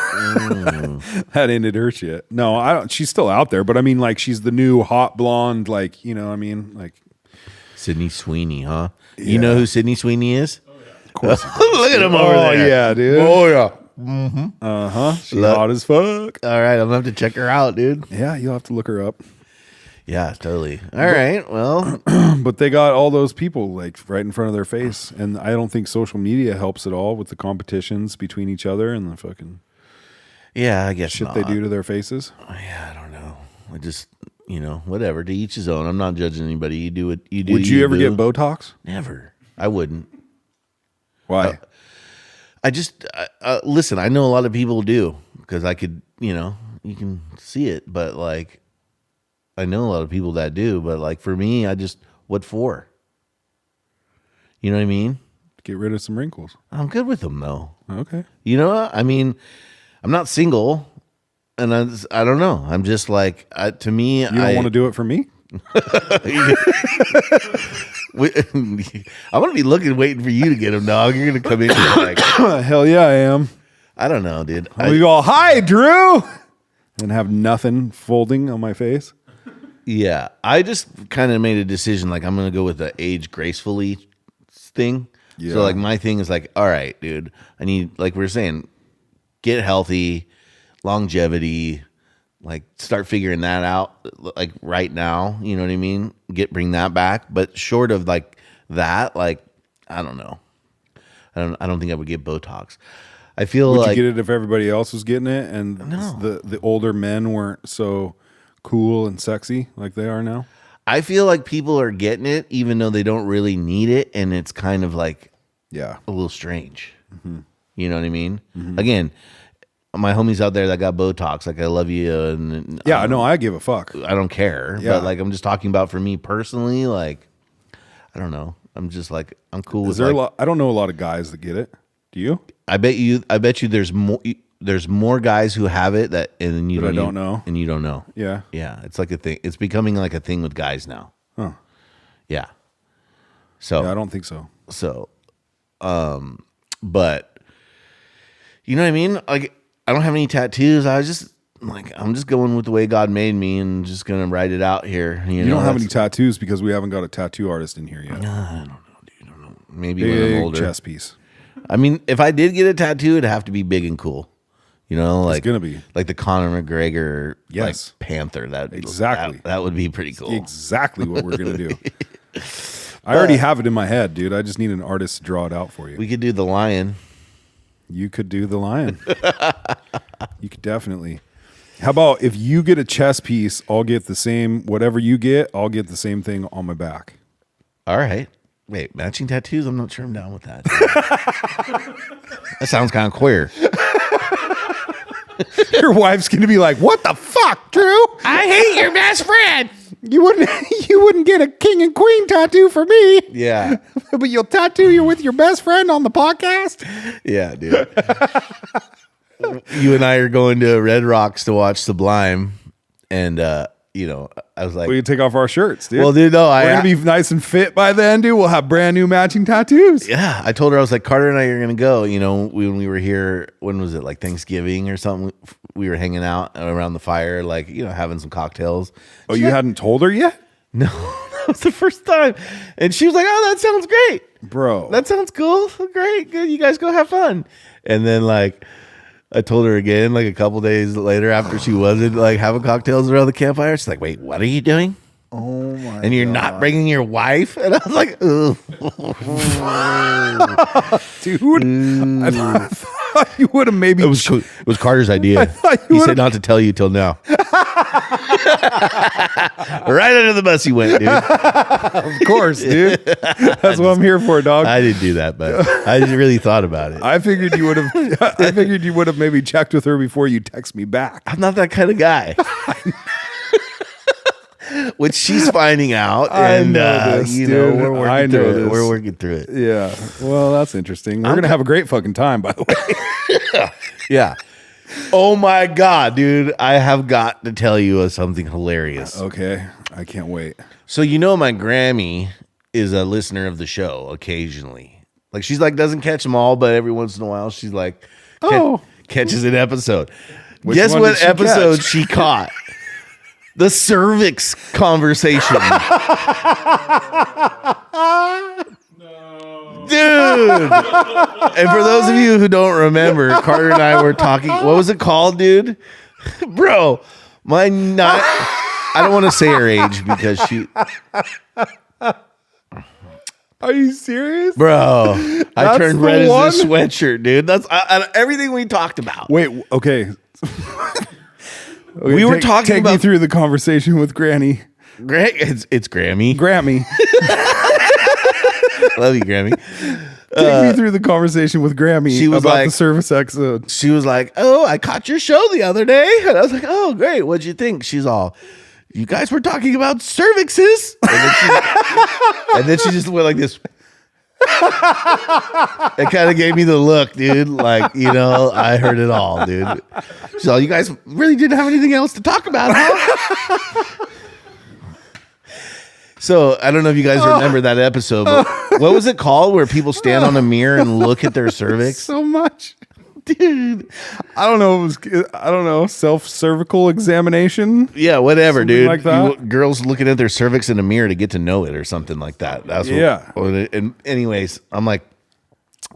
That ended her shit. No, I don't. She's still out there, but I mean, like, she's the new hot blonde, like, you know what I mean? Like, Sydney Sweeney, huh? Yeah. You know who Sydney Sweeney is? of course. Look at him over Oh, there. yeah, dude. Oh yeah. She's Look. hot as fuck. All right, I'm gonna have to check her out, dude. Yeah, you'll have to look her up. Yeah, totally. All right. Well, But they got all those people, like, right in front of their face. And I don't think social media helps at all with the competitions between each other and the fucking yeah, I guess shit not. they do to their faces. Yeah, I don't know. I just, whatever. To each his own. I'm not judging anybody. You do what you do. Would you ever boo. get Botox? Never. I wouldn't. Why? I just listen. I know a lot of people do because I could, you can see it, but like, I know a lot of people that do, but like for me, what for? You know what I mean? Get rid of some wrinkles. I'm good with them though. Okay. You know what? I mean, I'm not single, and I don't know. I'm just like, to me, You don't want to do it for me? I'm gonna be waiting for you to get them, dog. You're gonna come in here like, Hell yeah, I am. I don't know, dude. We go, hi, Drew, and have nothing folding on my face. Yeah, I just kind of made a decision. Like, I'm gonna go with the age gracefully thing. Yeah. So like, my thing is like, all right, dude. I need, like we were saying, get healthy, longevity. Like, start figuring that out. Like right now, you know what I mean. Bring that back. But short of like that, like, I don't know. I don't think I would get Botox. I feel Would like you get it if everybody else was getting it and No. the older men weren't so cool and sexy like they are now? I feel like people are getting it even though they don't really need it, and it's kind of like Yeah. a little strange. You know what I mean? Again, my homies out there that got Botox, like, I love you, and Yeah, no, I give a fuck. I don't care. Yeah. But like, I'm just talking about for me personally. Like, I don't know. I'm just like, I'm cool Is with there like, a lot? I don't know a lot of guys that get it. Do you? I bet you there's more guys who have it that and you That I don't don't know. and you don't know. Yeah. Yeah, it's like a thing. It's becoming like a thing with guys now. Huh. Yeah. So Yeah, I don't think so. but you know what I mean? Like, I don't have any tattoos. I was just like, I'm just going with the way God made me and just gonna write it out here. You You know, don't have any that's- tattoos because we haven't got a tattoo artist in here yet. maybe when I'm Big older. chest piece. I mean, if I did get a tattoo, it'd have to be big and cool. You know, like gonna be. like the Conor McGregor, Yes. like Panther. That Exactly. that would be pretty cool. Exactly what we're gonna do. I already have it in my head, dude. I just need an artist to draw it out for you. We could do the lion. You could do the lion. You could definitely. How about if you get a chest piece, I'll get the same. Whatever you get, I'll get the same thing on my back. All right. Wait, matching tattoos? I'm not sure I'm down with that. That sounds kind of queer. Your wife's gonna be like, "What the fuck, Drew? I hate your best friend. You wouldn't get a king and queen tattoo for me, Yeah. but you'll tattoo you with your best friend on the podcast." Yeah, dude. you and I are going to Red Rocks to watch Sublime, and you know, I was like, We can take off our shirts, dude. well, dude, no, We're gonna be nice and fit by then, dude. We'll have brand new matching tattoos. yeah, I told her, I was like, Carter and I are gonna go. You know, when we were here, when was it, like Thanksgiving or something? We were hanging out around the fire, like, you know, having some cocktails. Oh, you hadn't told her yet, No, that was the first time, and she was like, "Oh, that sounds great, bro? that sounds cool, great, good. You guys go have fun." And then like, I told her again, like a couple days later, after she wasn't like having cocktails around the campfire. She's like, "Wait, what are you doing? Oh my! And you're not bringing your wife?" And I was like, "Ugh." Dude, I thought you would have maybe. It was Carter's idea. thought you He would've- said not to tell you till now. Right under the bus he went, dude. Of course, dude. That's what I'm here for, dog. I didn't do that, but I just really thought about it. I figured you would have. I figured you would have maybe checked with her before you text me back. I'm not that kind of guy. Which she's finding out, I and know this, you know, dude. we're working I know through it. this. We're working through it. Yeah. Well, that's interesting. We're gonna have a great fucking time, by the way. Yeah. Oh my god, dude! I have got to tell you something hilarious. Okay, I can't wait. So you know, my Grammy is a listener of the show occasionally. Like she's like doesn't catch them all, but every once in a while she's like, catches an episode. Which Guess one what did she episode catch? she caught? The cervix conversation. Dude. And for those of you who don't remember, Carter and I were talking. What was it called, dude? Bro, I don't want to say her age because she. Are you serious? Bro, I That's turned the red one? as this sweatshirt, dude. That's everything we talked about. Wait. Okay. We were talking Take me about- through the conversation with Granny. It's Grammy. Grammy. Love you, Grammy. Take me through the conversation with Grammy she was about like- the service episode. She was like, "Oh, I caught your show the other day," and I was like, "Oh, great. What'd you think?" She's all, "You guys were talking about cervixes," and then she just went like this. It kind of gave me the look, dude. Like, you know, I heard it all, dude. She's all, "You guys really didn't have anything else to talk about, huh?" So I don't know if you guys remember that episode, but what was it called where people stand on a mirror and look at their cervix? So much, dude. I don't know. I don't know. Self-cervical examination. Yeah, whatever, Something dude. like that? Girls looking at their cervix in a mirror to get to know it or something like that. That's what, Yeah. And anyways, I'm like,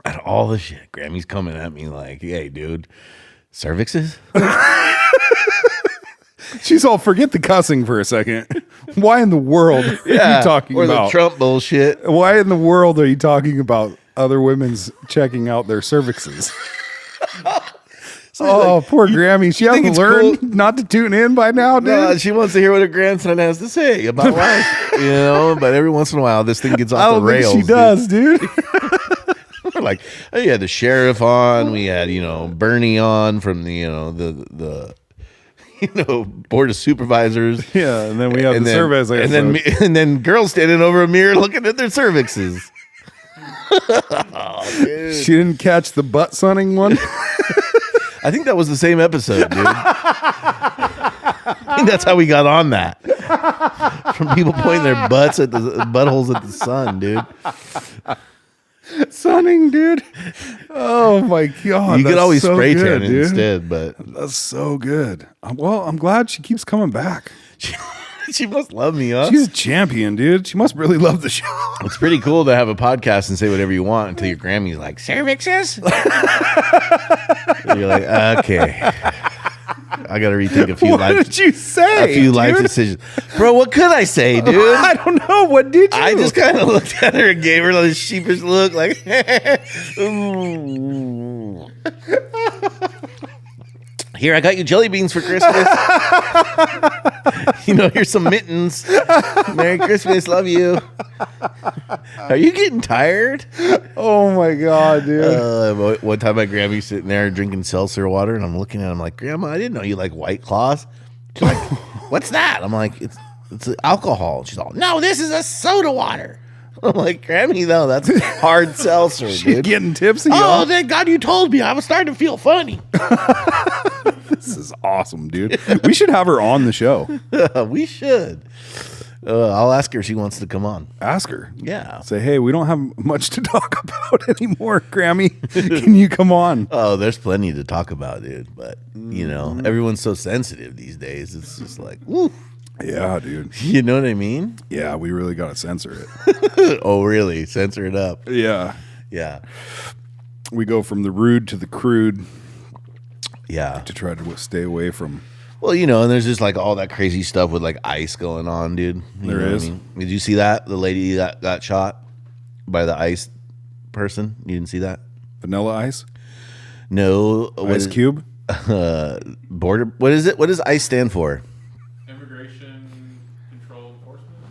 out of all the shit, Grammy's coming at me like, "Hey, dude, cervixes?" She's all, forget the cussing for a second. Why in the world are you talking or about? the Trump bullshit. Why in the world are you talking about other women's checking out their cervixes? Poor Grammy. She think hasn't it's learned cool? not to tune in by now, dude. No, she wants to hear what her grandson has to say about life, you know. But every once in a while, this thing gets I off the don't think rails. she does, dude. We're like, you had the sheriff on. We had, you know, Bernie on from the, you know, the board of supervisors. Yeah, and then we have the surveys. and then girls standing over a mirror looking at their cervixes. Oh, dude. She didn't catch the butt sunning one. I think that was the same episode, dude. I think that's how we got on that. From people pointing their butts at the buttholes at the sun, dude. Sunning, dude. Oh my god. You could that's always so spray good, tan it dude. instead, but That's so good. Well, I'm glad she keeps coming back. she must love me, huh? She's a champion, dude. She must really love the show. It's pretty cool to have a podcast and say whatever you want until your Grammy's like, cervixes? And you're like, okay. I got to rethink a few What life, did you say? a few life dude? decisions. Bro, what could I say, dude? I don't know. What did you? I just kind of looked at her and gave her this sheepish look like, ooh. Here, I got you jelly beans for Christmas. You know, here's some mittens. Merry Christmas. Love you. Are you getting tired? Oh my god, dude. One time my Grammy's sitting there drinking seltzer water, and I'm looking at him like, "Grandma, I didn't know you like White Claws." She's like, "What's that?" I'm like, it's alcohol. She's all, "No, this is a soda water." I'm like, Grammy, though, that's hard seltzer, She's dude. getting tipsy. Oh, y'all. thank God you told me. I was starting to feel funny. This is awesome, dude. We should have her on the show. We should. I'll ask her if she wants to come on. Ask her. Yeah. Say, hey, we don't have much to talk about anymore, Grammy. Can you come on? Oh, there's plenty to talk about, dude. But, you know, everyone's so sensitive these days. It's just like, woo. Yeah, dude. You know what I mean? Yeah, we really got to censor it. Oh, really? Censor it up. Yeah. Yeah. We go from the rude to the crude Yeah. to try to stay away from. Well, you know, and there's just like all that crazy stuff with like ICE going on, dude. You There know what is. I mean? Did you see that? The lady that got shot by the ICE person? You didn't see that? Vanilla Ice? No. What Ice is- Cube? Border. What is it? What does ICE stand for? Immigration Control Enforcement.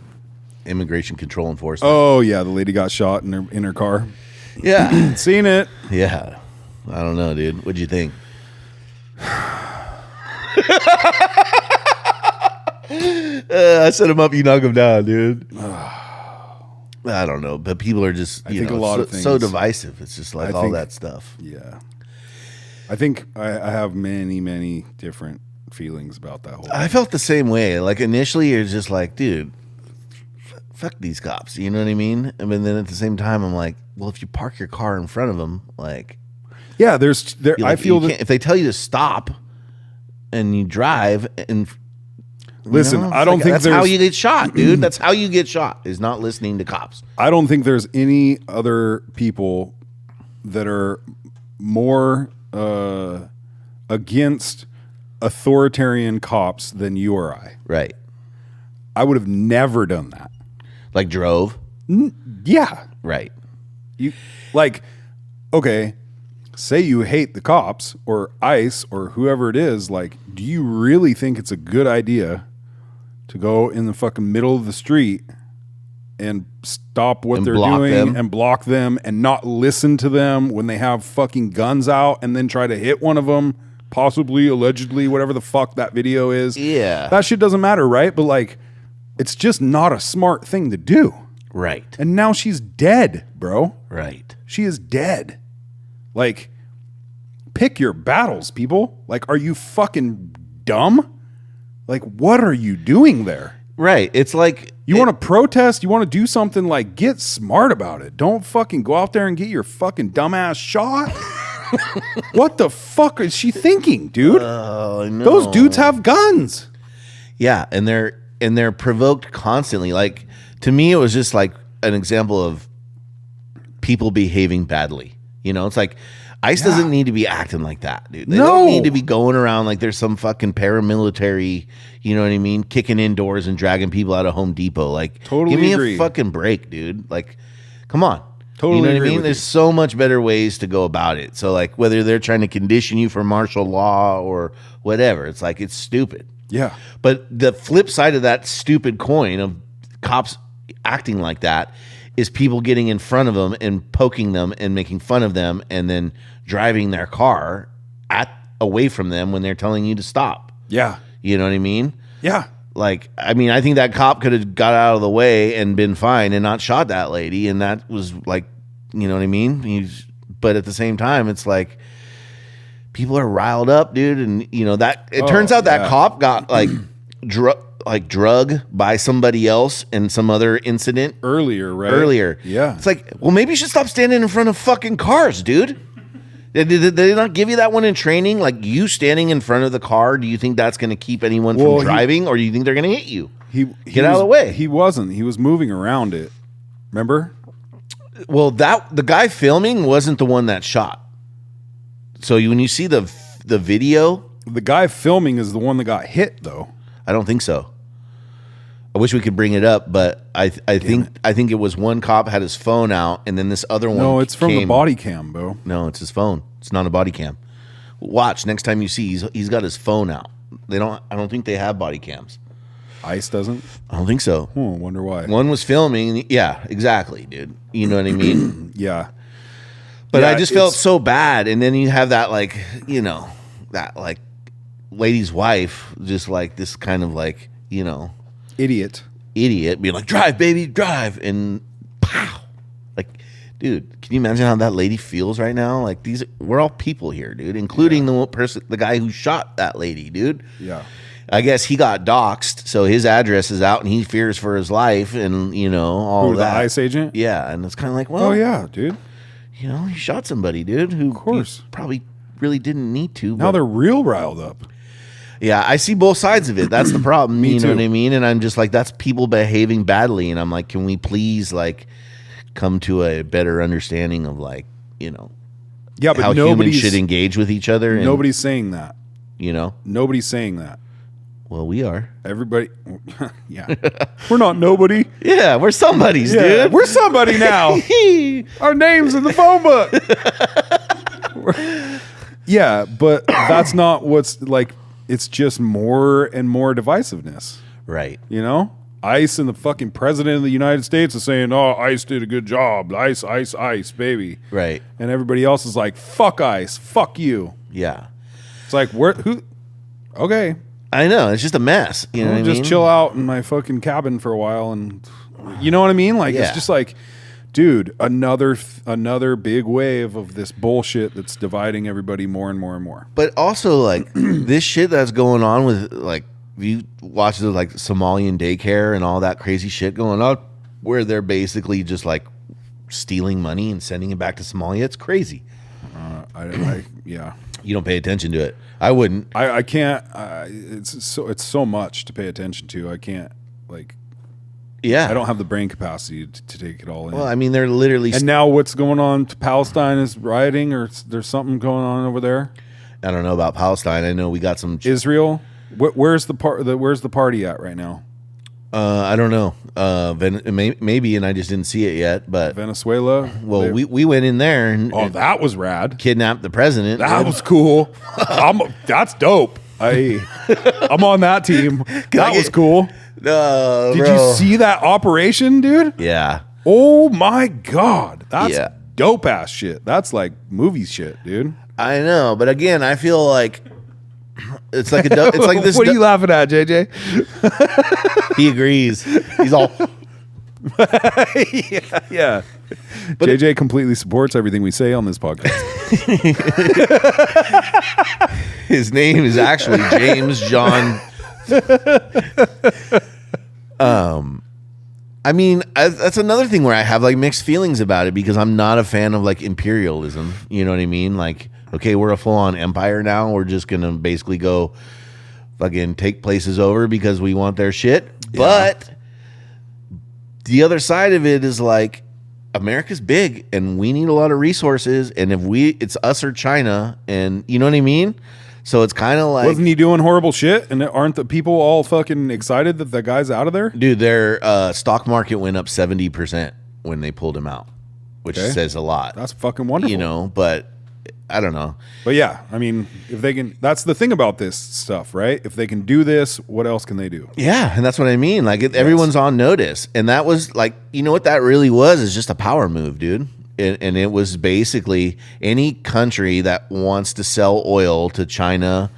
Immigration Control Enforcement. Oh, yeah. The lady got shot in her car. Yeah. Seen it. Yeah. I don't know, dude. What'd you think? I set him up, you knock him down, dude. I don't know, but people are just, you think know, a lot so, of things- so divisive. It's just like I all think- that stuff. Yeah. I think I have many, many different feelings about that whole I felt the same way. Like initially, you're just like, dude, fuck these cops. You know what I mean? And then at the same time, I'm like, well, if you park your car in front of them, like, Yeah, there's there. you I like, feel you that. can't- if they tell you to stop and you drive and Listen, you know, I it's don't like, think that's there's. how you get shot, dude. That's how you get shot. Is not listening to cops. I don't think there's any other people that are more against authoritarian cops than you or I. Right. I would have never done that. Like drove. Yeah, Right. you like. Okay, say you hate the cops or ICE or whoever it is. Like, do you really think it's a good idea to go in the fucking middle of the street and stop what And they're block doing them? and block them and not listen to them when they have fucking guns out and then try to hit one of them, possibly, allegedly, whatever the fuck that video is? Yeah. That shit doesn't matter, right? But like, it's just not a smart thing to do. Right. And now she's dead, bro. Right. She is dead. Like, pick your battles, people. Like, are you fucking dumb? Like, what are you doing there? Right. It's like You want to protest? You want to do something? Like, get smart about it. Don't fucking go out there and get your fucking dumbass shot. What the fuck is she thinking, dude? Oh, no. Those dudes have guns. Yeah, and they're provoked constantly. Like to me, it was just like an example of people behaving badly. You know, it's like ICE doesn't need to be acting like that, dude. They No. don't need to be going around like there's some fucking paramilitary, you know what I mean, kicking in doors and dragging people out of Home Depot. Like, Totally give me agree. a fucking break, dude. Like, come on. Totally you know what I agree mean? with There's you. so much better ways to go about it. So, like, whether they're trying to condition you for martial law or whatever, it's like, it's stupid. Yeah. But the flip side of that stupid coin of cops acting like that is people getting in front of them and poking them and making fun of them and then driving their car away from them when they're telling you to stop. Yeah. You know what I mean? Yeah. Like, I mean, I think that cop could have got out of the way and been fine and not shot that lady. And that was like, you know what I mean? But at the same time, it's like people are riled up, dude. And, you know, that it turns out that yeah. cop got like drug by somebody else in some other incident Earlier, right? earlier. Yeah. It's like, well, maybe you should stop standing in front of fucking cars, dude. Did they not give you that one in training? Like you standing in front of the car, do you think that's going to keep anyone Well, from driving, or do you think they're going to hit you? He Get out of was- the way. He wasn't. He was moving around it. Remember? Well, the guy filming wasn't the one that shot. So when you see the video, The guy filming is the one that got hit, though. I don't think so. I wish we could bring it up, but I think it was one cop had his phone out, and then this other one. No, it's from the came. body cam, bro. No, it's his phone. It's not a body cam. Watch next time you see he's got his phone out. I don't think they have body cams. ICE doesn't. I don't think so. Wonder why. One was filming. Yeah, exactly, dude. You know what I mean? Yeah. But Yeah, I just felt it's- so bad. And then you have that, like, you know, that, like, lady's wife, just like this kind of, like, you know, Idiot. idiot being like, drive, baby, drive. And Wow. Like, dude, can you imagine how that lady feels right now? Like, we're all people here, dude, including the guy who shot that lady, dude. Yeah. I guess he got doxxed, so his address is out, and he fears for his life, and all Who, that. the ICE agent? Yeah, and it's kind of like, well, Oh yeah, dude. he shot somebody, dude, who Of course. he probably really didn't need to. Now but- they're real riled up. Yeah, I see both sides of it. That's the problem. Me you know too. what I mean? And I'm just like, that's people behaving badly. And I'm like, can we please like come to a better understanding of like, Yeah, but how humans nobody's should engage with each other? And, nobody's saying that. Nobody's saying that. Well, we are. Everybody, yeah, we're not nobody. Yeah, we're somebody's, Yeah, dude. we're somebody now. Our name's in the phone book. Yeah, but that's not what's like. It's just more and more divisiveness. Right. ICE and the fucking president of the United States is saying, "Oh, ICE did a good job. ICE, ICE, ICE, baby." Right. And everybody else is like, "Fuck ICE, fuck you." Yeah. It's like, who? Okay, I know. It's just a mess. You know what I I'll just mean? chill out in my fucking cabin for a while, and you know what I mean? Like, Yeah. it's just like, dude, another big wave of this bullshit that's dividing everybody more and more and more. But also, like, this shit that's going on with, like, you watch the, like, Somalian daycare and all that crazy shit going on where they're basically just, like, stealing money and sending it back to Somalia. It's crazy. Yeah. You don't pay attention to it. I wouldn't. I can't. It's so much to pay attention to. I can't like. Yeah. I don't have the brain capacity to take it all in. Well, I mean, they're literally. And now what's going on? Palestine is rioting, or there's something going on over there. I don't know about Palestine. I know we got some. Israel. Where's the Where's the party at right now? I don't know. Maybe, and I just didn't see it yet. But Venezuela. well, we went in there and that was rad. kidnapped the president. That was cool. That's dope. I'm on that team. That was cool. Did you see that operation, dude? Yeah. Oh my god, that's Yeah. dope ass shit. That's like movie shit, dude. I know, but again, I feel like it's like it's like this. What are you laughing at, JJ? He agrees. He's all. Yeah. But JJ completely supports everything we say on this podcast. His name is actually James John. I mean, that's another thing where I have like mixed feelings about it because I'm not a fan of like imperialism. You know what I mean? Like, okay, we're a full on empire now. We're just gonna basically go fucking take places over because we want their shit. Yeah. But the other side of it is like America's big and we need a lot of resources. And if it's us or China, and you know what I mean? So it's kind of like, wasn't he doing horrible shit? And aren't the people all fucking excited that the guy's out of there? dude, their stock market went up 70% when they pulled him out, which Okay. says a lot. That's fucking wonderful. But I don't know. But yeah, I mean, if they can, that's the thing about this stuff, right? If they can do this, what else can they do? Yeah, and that's what I mean. Like everyone's on notice, and that was like, you know what that really was is just a power move, dude. And it was basically any country that wants to sell oil to China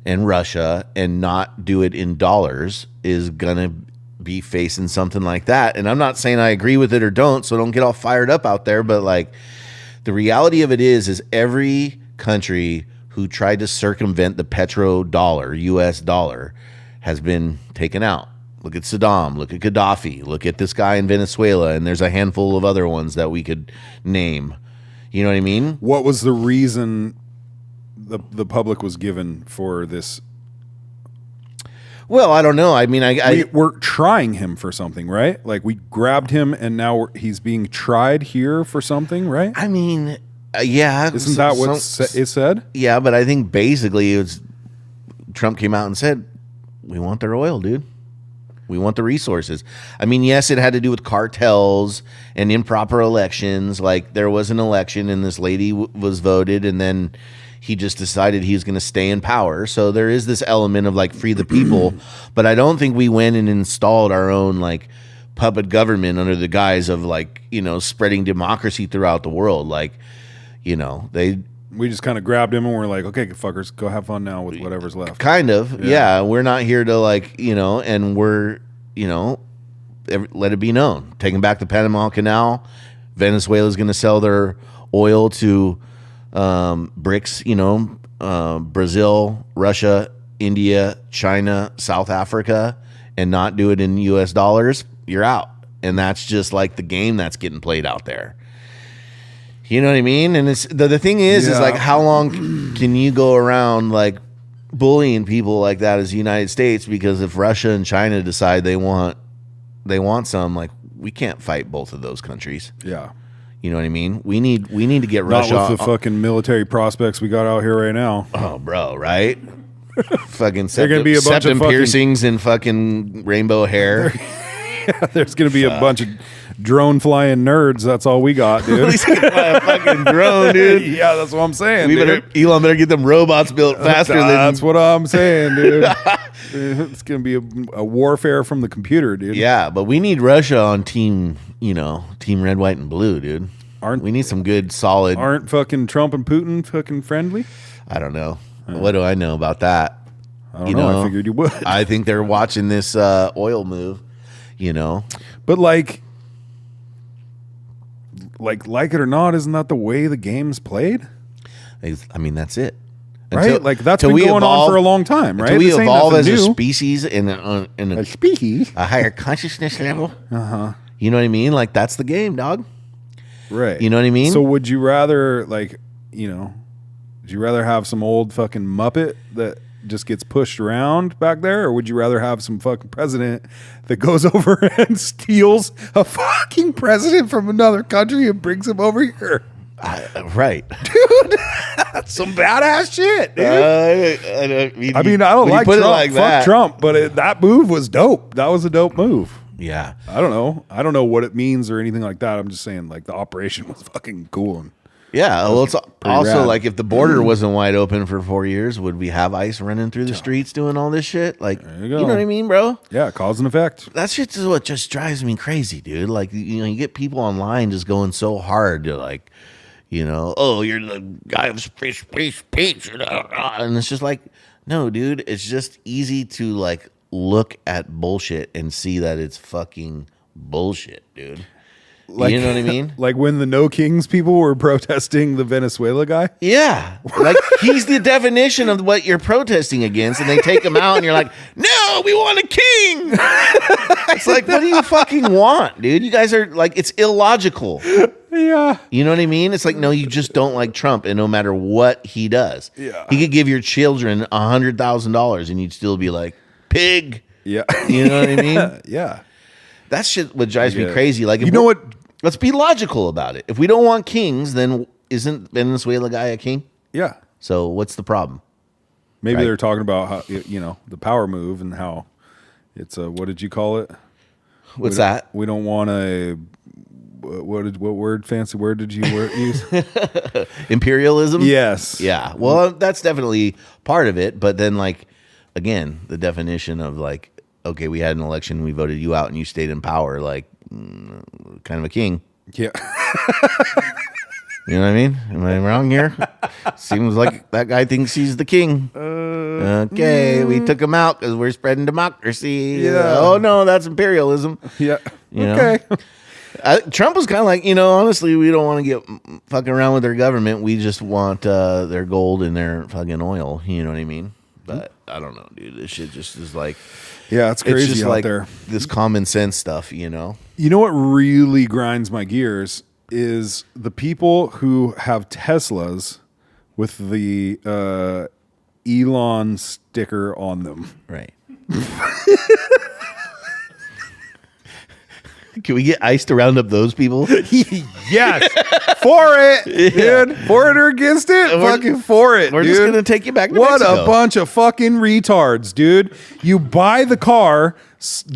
and Russia and not do it in dollars is gonna be facing something like that. And I'm not saying I agree with it or don't, so don't get all fired up out there. But like, the reality of it is every country who tried to circumvent the petrodollar, U.S. dollar, has been taken out. Look at Saddam, look at Gaddafi, look at this guy in Venezuela, and there's a handful of other ones that we could name. You know what I mean? What was the reason the public was given for this? Well, I don't know. I mean, We're trying him for something, right? Like we grabbed him and now he's being tried here for something, right? I mean, yeah. Isn't that what it said? Yeah, but I think basically it's Trump came out and said, we want their oil, dude. We want the resources. I mean, yes, it had to do with cartels and improper elections. Like there was an election and this lady was voted and then he just decided he was going to stay in power. So there is this element of like free the people. But I don't think we went and installed our own like puppet government under the guise of like, spreading democracy throughout the world. Like, We just kind of grabbed him and we're like, okay, fuckers, go have fun now with whatever's left. kind of, yeah. We're not here to like, and we're, let it be known. Taking back the Panama Canal, Venezuela is going to sell their oil to BRICS, Brazil, Russia, India, China, South Africa, and not do it in US dollars. You're out. And that's just like the game that's getting played out there. You know what I mean? And it's the thing is like, how long can you go around like bullying people like that as the United States? Because if Russia and China decide they want some, like, we can't fight both of those countries. Yeah. You know what I mean? We need to get Not Russia with the fucking military prospects we got out here right now. Oh, bro, right? Fucking They're gonna be a bunch of septum piercings and fucking rainbow hair. There's going to be a bunch of drone flying nerds. That's all we got, At dude. least we can fly a fucking drone, dude. Yeah, that's what I'm saying. We dude. Elon better get them robots built faster than. That's what I'm saying, dude. It's going to be a warfare from the computer, dude. Yeah, but we need Russia on team red, white, and blue, dude. We need some good, solid. Aren't fucking Trump and Putin fucking friendly? I don't know. What do I know about that? I don't know. I figured you would. I think they're watching this oil move. But like it or not, isn't that the way the game's played? I mean, that's it. Right? Like that's been going on for a long time, right? Until we This ain't evolve as nothing a new. species in A species. a higher consciousness level. You know what I mean? Like, that's the game, dog. Right. You know what I mean? So would you rather would you rather have some old fucking Muppet that just gets pushed around back there, or would you rather have some fucking president that goes over and steals a fucking president from another country and brings him over here? Right. Dude, that's some badass shit, dude. I mean, I don't when you like put Trump. it like Fuck that. Trump, but that move was dope. That was a dope move. Yeah. I don't know. I don't know what it means or anything like that. I'm just saying, like, the operation was fucking cool. And Yeah. Well, it's also rad. like, if the border wasn't wide open for 4 years, would we have ICE running through the streets doing all this shit? Like, you you go. know what I mean, bro? yeah, cause and effect. That shit is what just drives me crazy, dude. Like, you get people online just going so hard to, like, oh, you're the guy of speech, and it's just like, no, dude. It's just easy to like look at bullshit and see that it's fucking bullshit, dude. Like, you know what I mean? Like when the No Kings people were protesting the Venezuela guy. Yeah. Like, he's the definition of what you're protesting against, and they take him out, and you're like, no, we want a king. It's like, what do you fucking want, dude? You guys are like, it's illogical. Yeah. You know what I mean? It's like, no, you just don't like Trump, and no matter what he does, Yeah. he could give your children $100,000, and you'd still be like, pig. Yeah. You know what I mean? Yeah. That shit what drives me Yeah. crazy. Like, if You know we're- what? Let's be logical about it. If we don't want kings, then isn't Venezuela guy a king? Yeah. So what's the problem? Maybe Right. they're talking about how, the power move and how it's a, what did you call it? What's that? We don't want a, fancy word did you use? Imperialism? Yes. Yeah. Well, that's definitely part of it. But then, like, again, the definition of like, okay, we had an election, we voted you out, and you stayed in power, like, kind of a king. Yeah. You know what I mean? Am I wrong here? Seems like that guy thinks he's the king. Okay, we took him out because we're spreading democracy. Yeah. Oh, no, that's imperialism. Yeah. You know? Okay. Trump was kind of like, honestly, we don't want to get fucking around with their government. We just want their gold and their fucking oil. You know what I mean? But I don't know, dude. This shit just is like, Yeah, it's crazy it's just out like there. this common sense stuff, You know what really grinds my gears is the people who have Teslas with the Elon sticker on them. Right. Can we get ICE to round up those people? Yes, for it, dude. For it or against it, fucking for it. We're dude. just gonna take you back to What Mexico. a bunch of fucking retards, dude. You buy the car,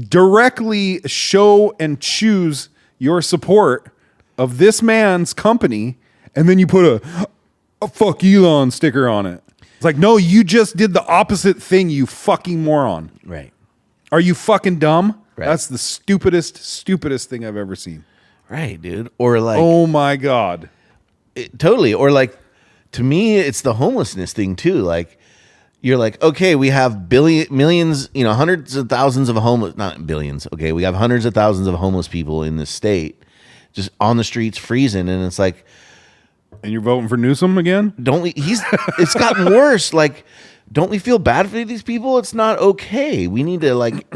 directly show and choose your support of this man's company, and then you put a fuck Elon sticker on it. It's like, no, you just did the opposite thing, you fucking moron. Right. Are you fucking dumb? Right. That's the stupidest thing I've ever seen. Right, dude. Or like, Oh my God. totally. Or like, to me, it's the homelessness thing too. Like, you're like, okay, we have millions, hundreds of thousands of homeless, not billions. Okay, we have hundreds of thousands of homeless people in this state, just on the streets freezing, and it's like, And you're voting for Newsom again? don't we? It's gotten worse. Like, don't we feel bad for these people? It's not okay. We need to like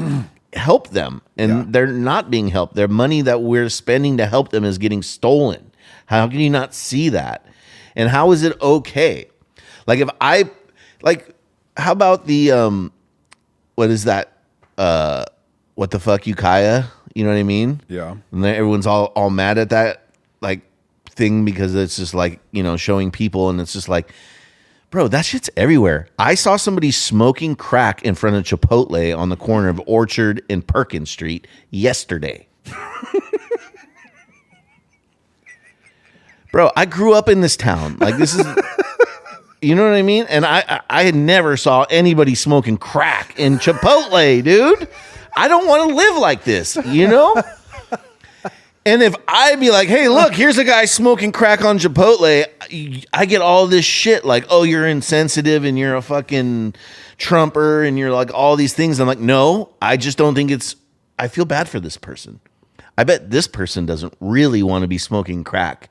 help them, and they're not being helped. Their money that we're spending to help them is getting stolen. How can you not see that? And how is it okay? Like, if I like, how about the what is that? What the fuck, Ukiah? You know what I mean? Yeah. And then everyone's all mad at that like thing because it's just like, showing people, and it's just like, bro, that shit's everywhere. I saw somebody smoking crack in front of Chipotle on the corner of Orchard and Perkins Street yesterday. Bro, I grew up in this town. Like, this is, you know what I mean? And I had never saw anybody smoking crack in Chipotle, dude. I don't want to live like this, And if I'd be like, hey, look, here's a guy smoking crack on Chipotle, I get all this shit like, oh, you're insensitive and you're a fucking Trumper and you're like all these things. I'm like, no, I just don't think I feel bad for this person. I bet this person doesn't really want to be smoking crack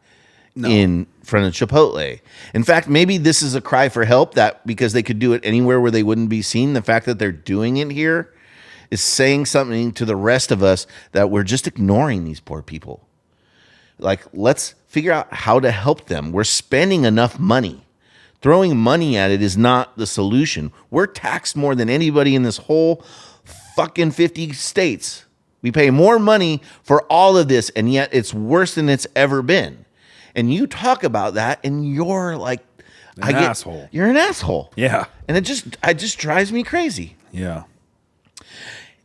in front of Chipotle. In fact, maybe this is a cry for help, that because they could do it anywhere where they wouldn't be seen. The fact that they're doing it here is saying something to the rest of us that we're just ignoring these poor people. Like, let's figure out how to help them. We're spending enough money. Throwing money at it is not the solution. We're taxed more than anybody in this whole fucking 50 states. We pay more money for all of this, and yet it's worse than it's ever been. And you talk about that, and you're like, asshole. You're an asshole. Yeah. And it just drives me crazy. Yeah.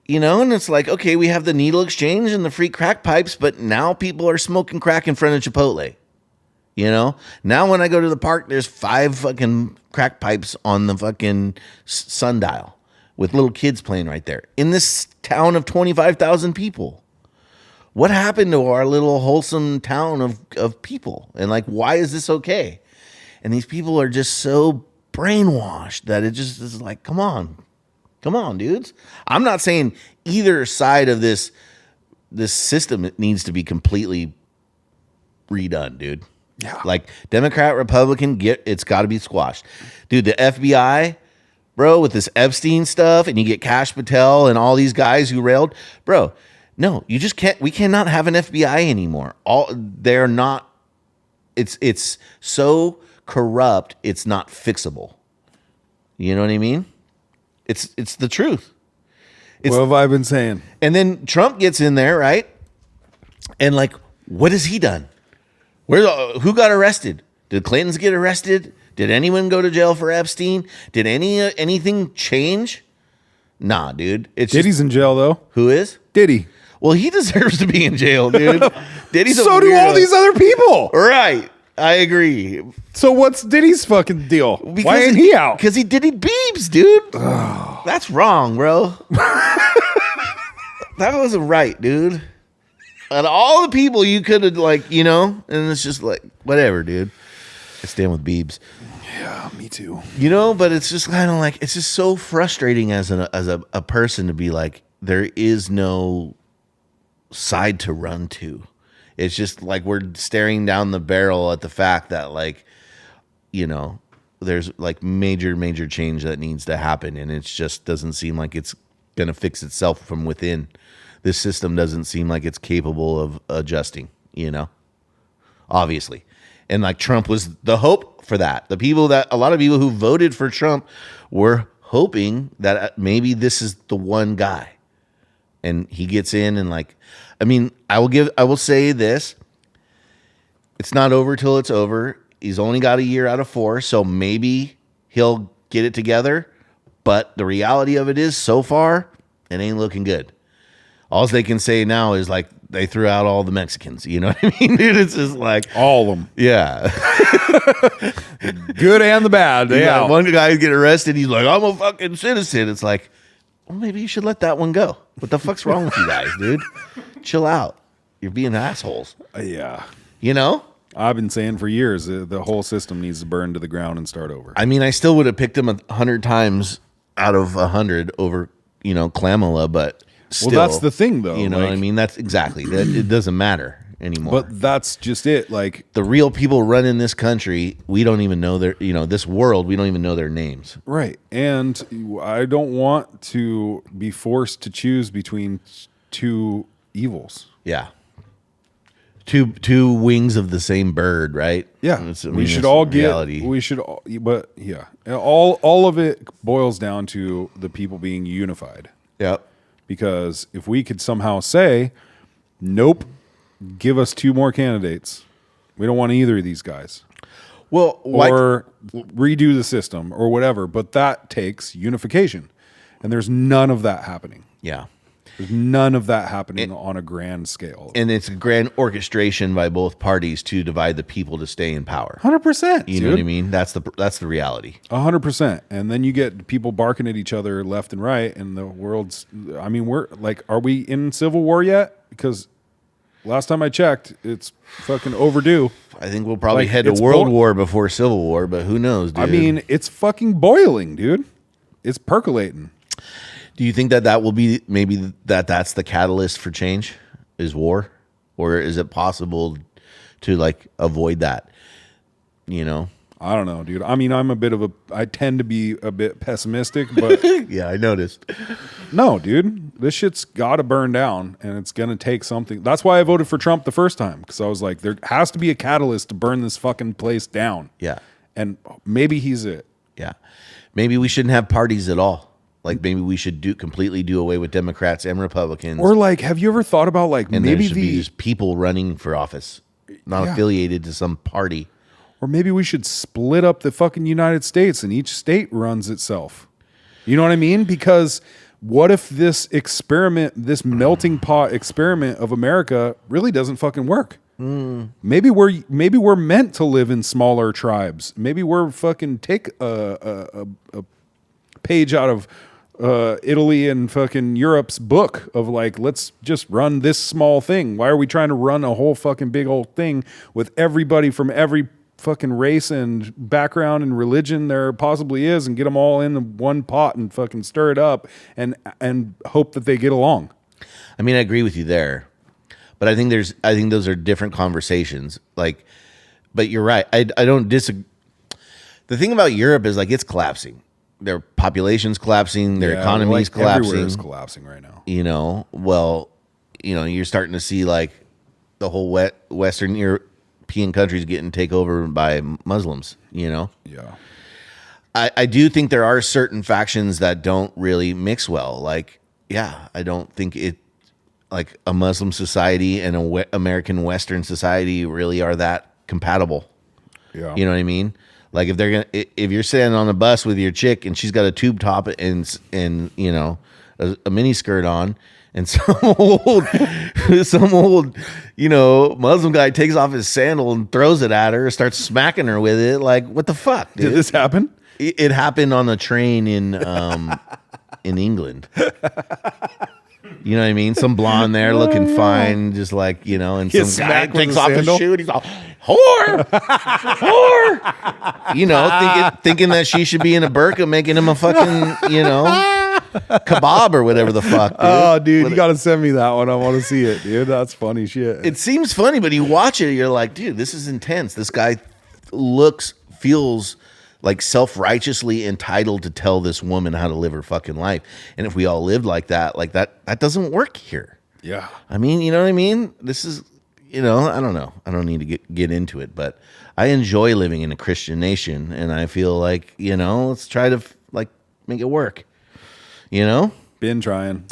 And it's like, okay, we have the needle exchange and the free crack pipes, but now people are smoking crack in front of Chipotle. Now when I go to the park, there's 5 fucking crack pipes on the fucking sundial with little kids playing right there in this town of 25,000 people. What happened to our little wholesome town of people? And like, why is this okay? And these people are just so brainwashed that it just is like, come on, dudes. I'm not saying either side of this system needs to be completely redone, dude. Yeah. Like, Democrat, Republican, it's got to be squashed. Dude, the FBI, bro, with this Epstein stuff, and you get Kash Patel and all these guys who railed, bro, no, you just can't. We cannot have an FBI anymore. They're not. It's so corrupt. It's not fixable. You know what I mean? It's the truth. What have I been saying? And then Trump gets in there, right? And like, what has he done? Who got arrested? Did Clintons get arrested? Did anyone go to jail for Epstein? Did anything change? Nah, dude. Diddy's in jail though. Who is? Diddy. Well, he deserves to be in jail, dude. Diddy's So do all these other people. Right. I agree. So what's Diddy's fucking deal? Why ain't he out? Because he Diddy Biebs, dude. That's wrong, bro. That wasn't right, dude. And all the people you could have, like, and it's just like, whatever, dude. I stand with Biebs. Yeah, me too. But it's just kind of like, it's just so frustrating as a person to be like, there is no side to run to. It's just like we're staring down the barrel at the fact that, like, there's like major change that needs to happen, and it just doesn't seem like it's gonna fix itself from within. This system doesn't seem like it's capable of adjusting, obviously. And like, Trump was the hope for that. A lot of people who voted for Trump were hoping that maybe this is the one guy. And he gets in, and like, I mean, I will say this. It's not over till it's over. He's only got a year out of 4, so maybe he'll get it together. But the reality of it is, so far, it ain't looking good. All they can say now is like, they threw out all the Mexicans. You know what I mean, dude? It's just like, All of them. yeah. Good and the bad. Yeah. One guy get arrested. He's like, I'm a fucking citizen. It's like, well, maybe you should let that one go. What the fuck's wrong with you guys, dude? Chill out. You're being assholes. Yeah. I've been saying for years the whole system needs to burn to the ground and start over. I mean, I still would have picked him 100 times out of 100 over, Klamala, but still. Well, that's the thing, though. You know what I mean? That's exactly that. It doesn't matter anymore. But that's just it. Like, the real people running this country, we don't even know their, this world, we don't even know their names. right. And I don't want to be forced to choose between two evils. Yeah. Two wings of the same bird, right? Yeah, It's- I we mean, should it's all get. reality. We should, all, but yeah, all of it boils down to the people being unified. Yeah. Because if we could somehow say, "Nope, give us 2 more candidates. We don't want either of these guys," Well, or redo the system or whatever, but that takes unification, and there's none of that happening. yeah. There's none of that happening on a grand scale. And it's a grand orchestration by both parties to divide the people to stay in power. 100%. You know what I mean? That's the reality. 100%. And then you get people barking at each other left and right, and the world's. I mean, we're like, are we in civil war yet? Because last time I checked, it's fucking overdue. I think we'll probably Like, head to it's World War before Civil War, but who knows, dude? I mean, it's fucking boiling, dude. It's percolating. do you think that will be maybe that's the catalyst for change? Is war, or is it possible to like avoid that? I don't know, dude. I mean, I tend to be a bit pessimistic, but Yeah, I noticed. no, dude, this shit's got to burn down, and it's going to take something. That's why I voted for Trump the first time, because I was like, there has to be a catalyst to burn this fucking place down. Yeah, And maybe he's it. yeah. Maybe we shouldn't have parties at all. Like maybe we should completely do away with Democrats and Republicans. Or like, have you ever thought about like and maybe there should be just people running for office, not Yeah. affiliated to some party. or maybe we should split up the fucking United States and each state runs itself. You know what I mean? Because what if this experiment, this melting pot experiment of America really doesn't fucking work? Maybe we're meant to live in smaller tribes. Maybe we're fucking take a page out of Italy and fucking Europe's book of like, let's just run this small thing. Why are we trying to run a whole fucking big old thing with everybody from every fucking race and background and religion there possibly is, and get them all in the one pot and fucking stir it up and hope that they get along? I mean, I agree with you there, but I think those are different conversations. Like, but you're right. I don't disagree. The thing about Europe is like it's collapsing. Their population's collapsing. Their economy's collapsing. Everywhere is collapsing right now. You're starting to see like the whole Western European countries getting taken over by Muslims. Yeah. I do think there are certain factions that don't really mix well. Like, yeah, I don't think it like a Muslim society and a American Western society really are that compatible. Yeah. You know what I mean? Like if you're sitting on a bus with your chick and she's got a tube top and a mini skirt on, and some old Muslim guy takes off his sandal and throws it at her, starts smacking her with it, like what the fuck, dude? Did this happen? It happened on the train in England. You know what I mean? Some blonde there looking fine, just like, and Get some guy smacked with takes a off his sandal? shoe and he's all, whore! Whore! Thinking that she should be in a burqa making him a fucking, kebab or whatever the fuck. Dude. Oh, dude, you got to send me that one. I want to see it, dude. That's funny shit. It seems funny, but you watch it, you're like, dude, this is intense. This guy feels like self-righteously entitled to tell this woman how to live her fucking life. And if we all lived like that doesn't work here. Yeah. I mean, you know what I mean? This is, I don't know. I don't need to get into it, but I enjoy living in a Christian nation, and I feel like, let's try to make it work. Been trying.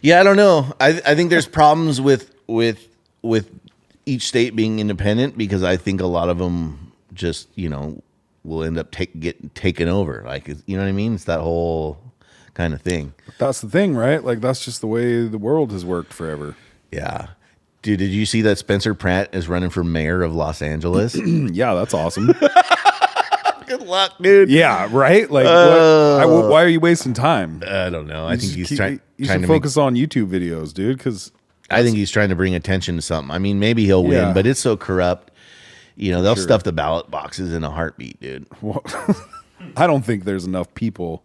Yeah, I don't know. I think there's problems with each state being independent, because I think a lot of them just, will end up getting taken over. Like, you know what I mean? It's that whole kind of thing. That's the thing, right? Like, that's just the way the world has worked forever. Yeah. Dude, did you see that Spencer Pratt is running for mayor of Los Angeles? Yeah, that's awesome. Good luck, dude. Yeah, right? Like, why are you wasting time? I don't know. I think he's trying You to should focus on YouTube videos, dude, because I think he's trying to bring attention to something. I mean, maybe he'll win, Yeah. but it's so corrupt. You know, they'll Sure. stuff the ballot boxes in a heartbeat, dude. Well, I don't think there's enough people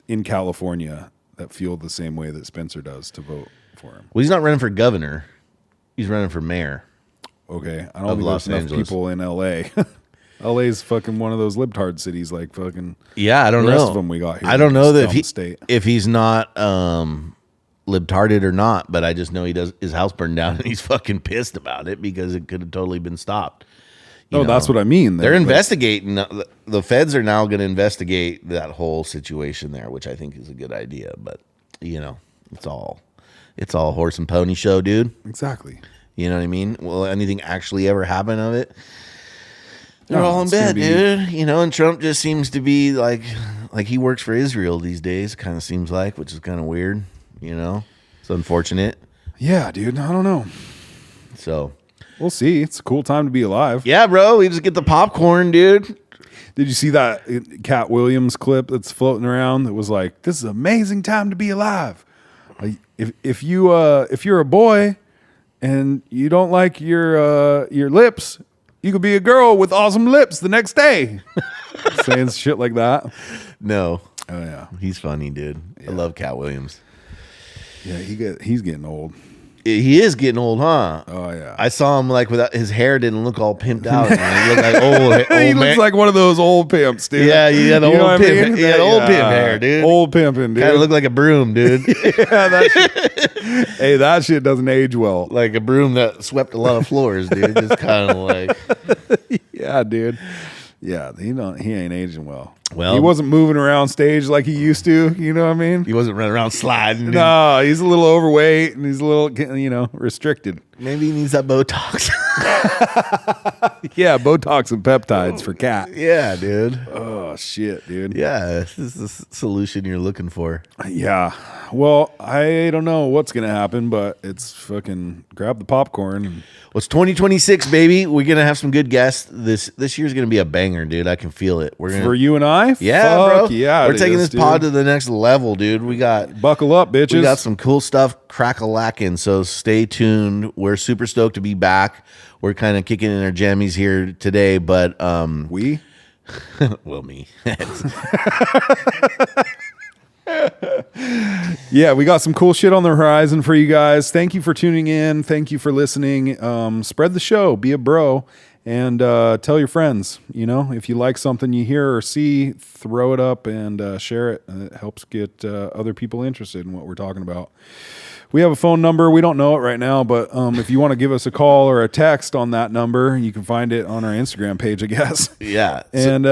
in California that feel the same way that Spencer does to vote for him. Well, he's not running for governor. He's running for mayor. Okay, I don't Of think Los there's enough Angeles. people in L.A. LA's fucking one of those libtard cities, like fucking. Yeah, I don't The know. rest of 'em we got here I don't in know this that dumb state. if he's not libtarded or not, but I just know he does his house burned down and he's fucking pissed about it because it could have totally been stopped. You No, know? that's what I mean. They're Like, investigating. The feds are now going to investigate that whole situation there, which I think is a good idea. But you know, it's all horse and pony show, dude. exactly. You know what I mean? Will anything actually ever happen of it? They're No, all in it's gonna bed, be- dude. You know, and Trump just seems to be like he works for Israel these days. Kind of seems like, which is kind of weird. You know, it's unfortunate. Yeah, dude. I don't know. So We'll see. It's a cool time to be alive. yeah, bro, we just get the popcorn, dude. Did you see that Cat Williams clip that's floating around that was like, "This is an amazing time to be alive." Like, if you're a boy and you don't like your lips, you could be a girl with awesome lips the next day. Saying shit like that. No, Oh yeah, he's funny, dude. I love Cat Williams. yeah. He's getting old. He is getting old, huh? Oh yeah. I saw him like without his hair didn't look all pimped out. Man. He looked like old he man. looks like one of those old pimps, dude. Yeah, he had You know old what I pimp. mean? He had old Yeah. pimp hair, dude. Old pimping, dude. Kind of looked like a broom, dude. Yeah, that shit, hey, that shit doesn't age well. Like a broom that swept a lot of floors, dude. Just kind of like, Yeah, dude. Yeah, he ain't aging well. Well- he wasn't moving around stage like he used to. You know what I mean? he wasn't running around sliding. dude. No, he's a little overweight and he's a little, restricted. Maybe he needs that Botox. Yeah, Botox and peptides for Cat. yeah, dude. Oh shit, dude. Yeah, this is the solution you're looking for. Yeah. Well, I don't know what's gonna happen, but it's fucking grab the popcorn. And Well, it's 2026, baby. We're gonna have some good guests. This year's gonna be a banger, dude. I can feel it. We're gonna, for you and I, yeah, fuck bro. yeah, we're it taking is, this pod to dude. the next level, dude. We got Buckle up, bitches. We got some cool stuff crack-a-lacking, so stay tuned. We're super stoked to be back. We're kind of kicking in our jammies here today, but we. well, me. Yeah, we got some cool shit on the horizon for you guys. Thank you for tuning in. Thank you for listening. Spread the show. Be a bro. And tell your friends. You know, if you like something you hear or see, throw it up and share it. It helps get other people interested in what we're talking about. We have a phone number. We don't know it right now, but if you want to give us a call or a text on that number, you can find it on our Instagram page, I guess. yeah. And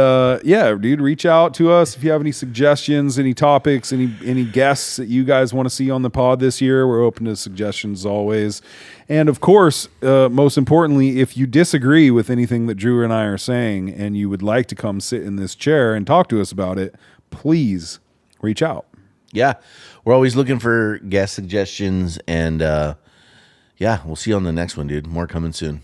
yeah, dude, reach out to us if you have any suggestions, any topics, any guests that you guys want to see on the pod this year. We're open to suggestions always. And of course, most importantly, if you disagree with anything that Drew and I are saying and you would like to come sit in this chair and talk to us about it, please reach out. Yeah. We're always looking for guest suggestions, and yeah, we'll see you on the next one, dude. More coming soon.